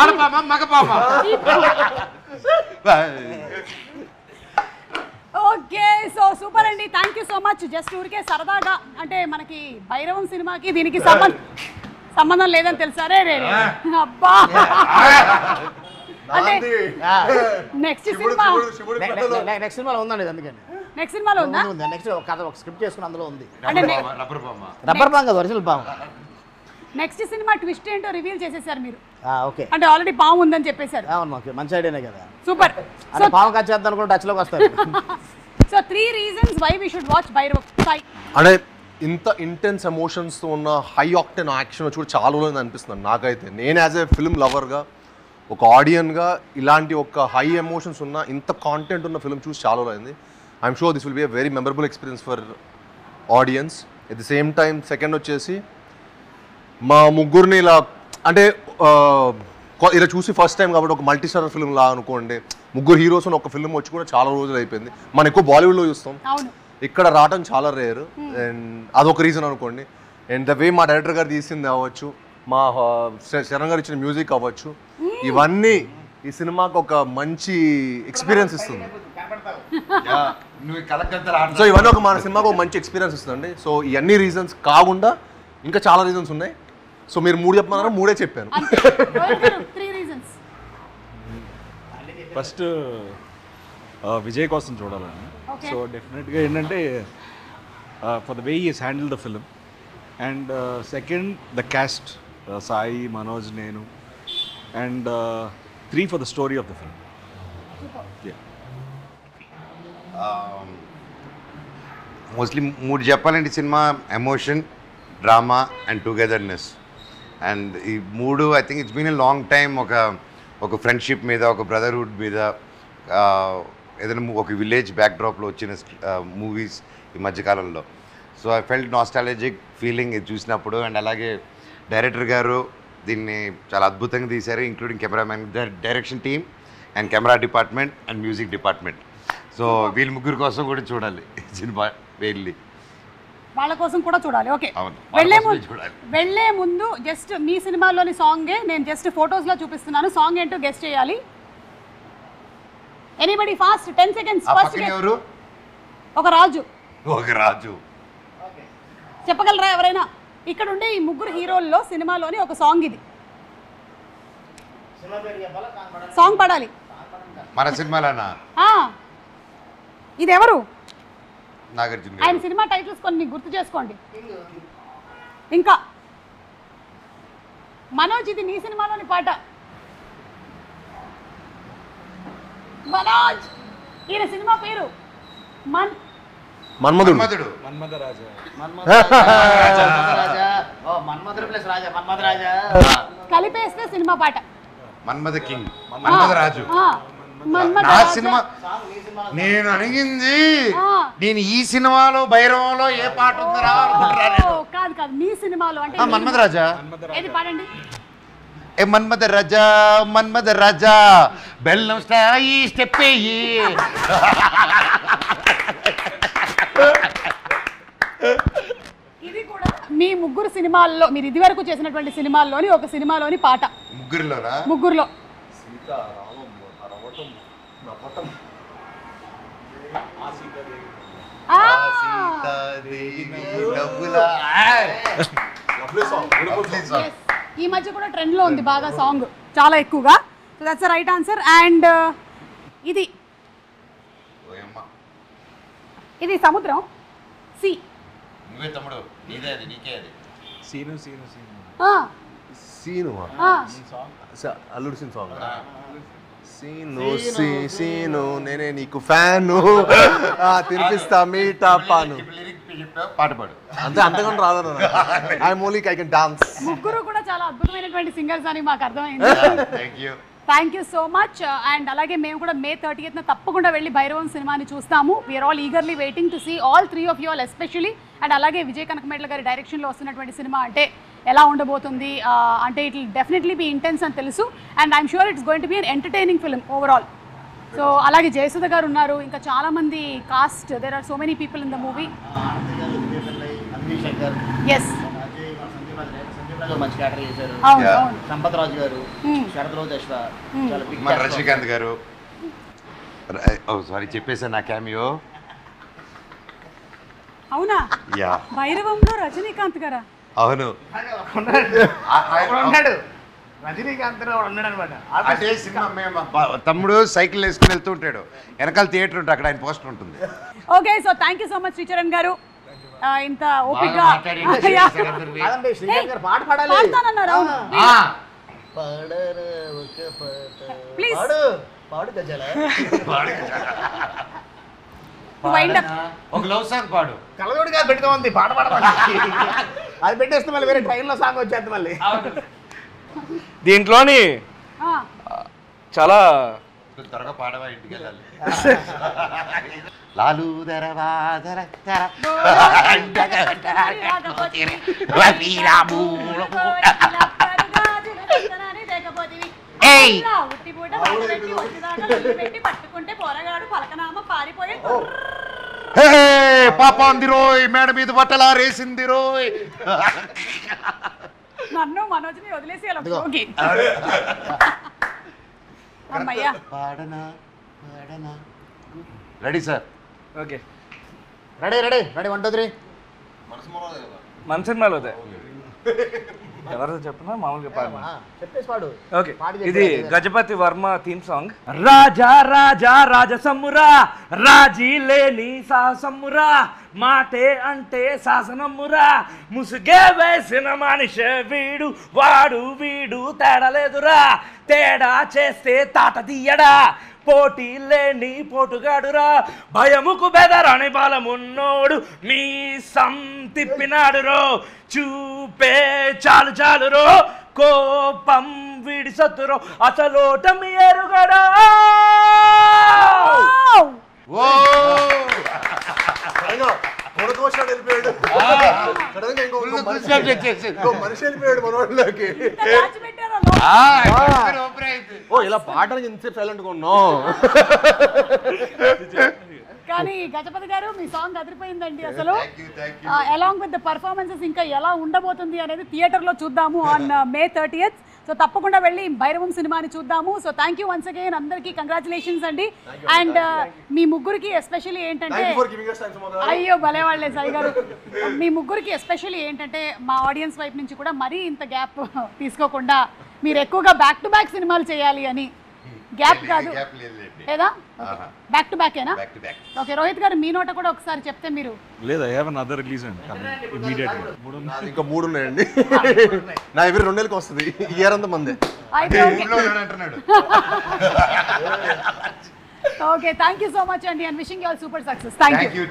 ఆడపామా మగపామా? ఓకే, సో సూపర్ అండి. Thank you so much. Just ఊరికే సరదాగా, అంటే మనకి భైరవం సినిమాకి దీనికి సంబంధం లేదని తెలుసా? రే అబ్బా. అంటే నెక్స్ట్ సినిమాలో ఉందండి. అందుకని నెక్స్ట్ సినిమాలో ఉందా? నెక్స్ట్ కథ ఒక స్క్రిప్ట్ చేసుకుని అందులో ఉంది. రబ్బర్ పాము కదా, ఒరిజినల్ పాము. నెక్స్ట్ సినిమా ట్విస్ట్ ఏంటో రివీల్ చేసేసారు మీరు. ఓకే, అంటే ఆల్రెడీ పాము ఉందని చెప్పేశారు. అవును, మంచి ఐడియానే కదా. సూపర్. సో పాము కచ్చేద్దాం అనుకుంటే టచ్లోకి వస్తారు. So 3 reasons why we should watch Bhairavam. అంటే ఇంత ఇంటెన్స్ ఎమోషన్స్తో ఉన్న హై ఆక్టెన్ యాక్షన్ చూడ చాలా రోజులు అనిపిస్తుంది నాకైతే. నేను యాజ్ ఏ ఫిల్మ్ లవర్గా, ఒక ఆడియన్గా, ఇలాంటి ఒక హై ఎమోషన్స్ ఉన్న ఇంత కాంటెంట్ ఉన్న ఫిల్మ్ చూసి చాలా రోజులు అయింది. I'm sure this will be a very memorable experience for audience. At the same time second వచ్చేసి మా ముగ్గురిని ఇలా, అంటే ఇలా చూసి ఫస్ట్ టైం కాబట్టి ఒక మల్టీ స్టారర్ ఫిల్మ్ లా అనుకోండి. ముగ్గురు హీరోస్ ఒక ఫిల్మ్ వచ్చి కూడా చాలా రోజులు అయిపోయింది. మనం ఎక్కువ బాలీవుడ్లో చూస్తాం, ఇక్కడ రావడం చాలా రేర్. అండ్ అదొక రీజన్ అనుకోండి. అండ్ ద వే మా డైరెక్టర్ గారు తీసింది అవ్వచ్చు, మా శరణ్ గారు ఇచ్చిన మ్యూజిక్ అవ్వచ్చు, ఇవన్నీ ఈ సినిమాకి ఒక మంచి ఎక్స్పీరియన్స్ ఇస్తుంది. సో ఇవన్నీ ఒక మన సినిమాకి ఒక మంచి ఎక్స్పీరియన్స్ ఇస్తుందండి. సో ఇవన్నీ రీజన్స్ కాకుండా ఇంకా చాలా రీజన్స్ ఉన్నాయి. సో మీరు 3 చెప్పమన్నారు, 3 చెప్పాను. ఫస్ట్ విజయ్ కోసం చూడాలని. సో డెఫినెట్గా ఏంటంటే for the way is handle the film. And second the cast, Sai, Manoj, నేను. And 3 for the story of the film. Mostly 3 చెప్పాలంటే cinema emotion, drama and togetherness. And ఈ 3 I think it's been a long time. ఒక friendship మీద, ఒక brotherhood మీద, ఏదైనా ఒక village బ్యాక్డ్రాప్లో వచ్చిన మూవీస్ ఈ మధ్యకాలంలో. So I felt nostalgic feeling ఇది చూసినప్పుడు. అండ్ అలాగే డైరెక్టర్ గారు దీన్ని చాలా అద్భుతంగా తీశారు, including cameraman, direction team and camera department and music department. So వీళ్ళ ముగ్గురు కోసం కూడా చూడాలి సినిమా వెళ్ళి. వాళ్ళ కోసం కూడా చూడాలి. ఓకే, అవును, వెళ్ళే ముందు జస్ట్ మీ సినిమాలోని సాంగే నేను జస్ట్ ఫొటోస్లో చూపిస్తున్నాను. సాంగ్ ఏంటో గెస్ట్ చేయాలి. Anybody fast, 10 seconds. ఫస్ట్ ఎవరు? ఒక రాజు. చెప్పగలరా ఎవరైనా? ఇక్కడ ఉండే ఈ ముగ్గురు హీరోల్లో సినిమాలోని ఒక సాంగ్ ఇది. సాంగ్ పాడాలి మన సినిమాలోనా? ఇది ఎవరు? నాగార్జున. ఆయన సినిమా టైటిల్స్ కొన్ని గుర్తు చేసుకోండి. ఇంకా మనోజ్, ఇది నీ సినిమాలోని పాట. మనోజ్, ఈయన సినిమా పేరు మన్మధుడు. కలిపేస్తే సినిమా పాట మన్మథ కింగ్, మన్మథ రాజు. నా సినిమా నేను అడిగింది, నేను ఈ సినిమాలో భైరవంలో ఏ పాట ఉందిరా? కాదు కాదు, మీ సినిమాలో అంటే మన్మథ రాజా. ఏది పాడండి. ఏ మన్మథ రాజా, మన్మథ రాజా, బెల్లం స్టాయి స్టెప్ అయ్యి. ఇది కూడా మీ ముగ్గురు సినిమాల్లో, మీరు ఇది వరకు చేసినటువంటి సినిమాల్లోని ఒక సినిమాలోని పాట. ముగ్గురులో ఈ మధ్య కూడా ట్రెండ్ లో ఉంది బాగా సాంగ్, చాలా ఎక్కువగా. So that's right answer. And ఇది సముద్రం, సి. నువ్వే తమ్ముడు, నీదే అది, నీకే అది. అల్లుడు సీన్ సాంగ్. సీను నేనే నీకు ఫ్యాను, తినిపిస్తా మీటా పాను. పాట పాడు. అంతకన్నా రాదు. I can dance. ముగ్గురు కూడా చాలా అద్భుతమైనటువంటి సింగర్స్ అని మాకు అర్థమైంది. Thank you so much. And అలాగే మేము కూడా May 30th తప్పకుండా వెళ్ళి భైరవం సినిమాని చూస్తాము. We're all eagerly waiting to see all 3 of you all especially. And అలాగే విజయ్ కనకమేడల గారి డైరెక్షన్లో వస్తున్నటువంటి సినిమా అంటే ఎలా ఉండబోతుంది అంటే it will definitely be intense అని తెలుసు. And I'm sure it's going to be an entertaining film overall. So అలాగే జయసుధ గారు ఉన్నారు, ఇంకా చాలా మంది cast, there are so many people in the movie. Yes, మంచి క్యారెక్టర్ చేశారు. సంపత్ రాజు గారు, శరత్ రోజు అశ్వ, రజనీకాంత్ గారు. సారీ చెప్పేసా నా క్యామియో. అవునా? భైరవంలో రజనీకాంత్ గారా? అవును, రజనీకాంత్ ఉన్నాడు అనమాట. అదే సినిమా. మేము తమ్ముడు సైకిల్ వేసుకుని వెళ్తూ ఉంటాడు, వెనకాల థియేటర్ ఉంటుంది, అక్కడ ఆయన పోస్టర్ ఉంటుంది. Okay, so thank you so much Sricharan గారు. ఇంత ఓపిక పాట పాడాలి. ప్లీజ్ పాడు గజల. ఒక లవ్ సాంగ్ పాడు. కలదోడిగా పెట్టుకోమంది పాట పాడమండి. అది పెట్టేస్తే మళ్ళీ వేరే ట్రైన్లో సాంగ్ వచ్చేది మళ్ళీ. దీంట్లోని చాలా త్వరగా పాడవా, ఇంటికి వెళ్ళాలి. లాలు దరవా దర దర పాప అంది రోయ్, మేడ మీద బట్టలా రేసింది రోయ్. నన్ను మనోజ్ని వదిలేసి పాడనా పాడనా. Ready sir? Okay, ready 1 2 3. మన సినిమాలో ఎవరు చెప్పినా మామూలుగా పాడు. చెప్పేసి పాడు. ఓకే, ఇది గజపతి వర్మ థీమ్ సాంగ్. రాజా రాజా రాజసమ్మురా, రాజీ లేని సాహసమ్మురా, మాటే అంటే శాసనమ్మురా, ముసుగే వేసిన మనిషే వీడు, వాడు వీడు తేడలేదురా, తేడా చేస్తే తాట తీయడా, పోటీ లేని పోటుగాడురా, భయముకు బెదరని బలమున్నోడు, మీ తిప్పినాడు రో, చూపే చాలు చాలు రో, కోపం వీడి సత్తురో, అసలోటమి ఎరుగడా. మనిషి వెళ్ళిపోయాడు మనోళ్ళకి. ఇలా పాటకి ఇంతసేపు సైలెంట్గా ఉన్నాం. కానీ గజపతి గారు మీ సాంగ్ అదిరిపోయిందండి అసలు. అలాంగ్ విత్ ద పర్ఫార్మెన్సెస్ ఇంకా ఎలా ఉండబోతుంది అనేది థియేటర్లో చూద్దాము ఆన్ May 30th. సో తప్పకుండా వెళ్ళి భైరవం సినిమాని చూద్దాము. So thank you once again, అందరికీ కంగ్రాచులేషన్స్ అండి. అండ్ మీ ముగ్గురికి ఎస్పెషల్లీ ఏంటంటే, అయ్యో భలే వాళ్ళే సాయి గారు, మీ ముగ్గురికి ఎస్పెషల్లీ ఏంటంటే మా ఆడియన్స్ వైపు నుంచి కూడా మరీ ఇంత గ్యాప్ తీసుకోకుండా మీరు ఎక్కువగా బ్యాక్ టు బ్యాక్ సినిమాలు చేయాలి అని. గ్యాప్ కాదు లేదా, బ్యాక్ టు బ్యాకేనా? ఓకే, రోహిత్ గారు మీ నోట కూడా ఒకసారి చెప్తే మీరు. లేదు, ఐ హావ్ అనదర్ రిలీజ్ అండి ఇమీడియట్లీ. ఇంకా 3 ఉన్నాయండి. నా ఎవరి 2 నెలలకు వస్తుంది, ఇయర్ అంతా మందే. అంటున్నాడు. Okay, thank you so much అండి, and wishing you all super success. Thank you.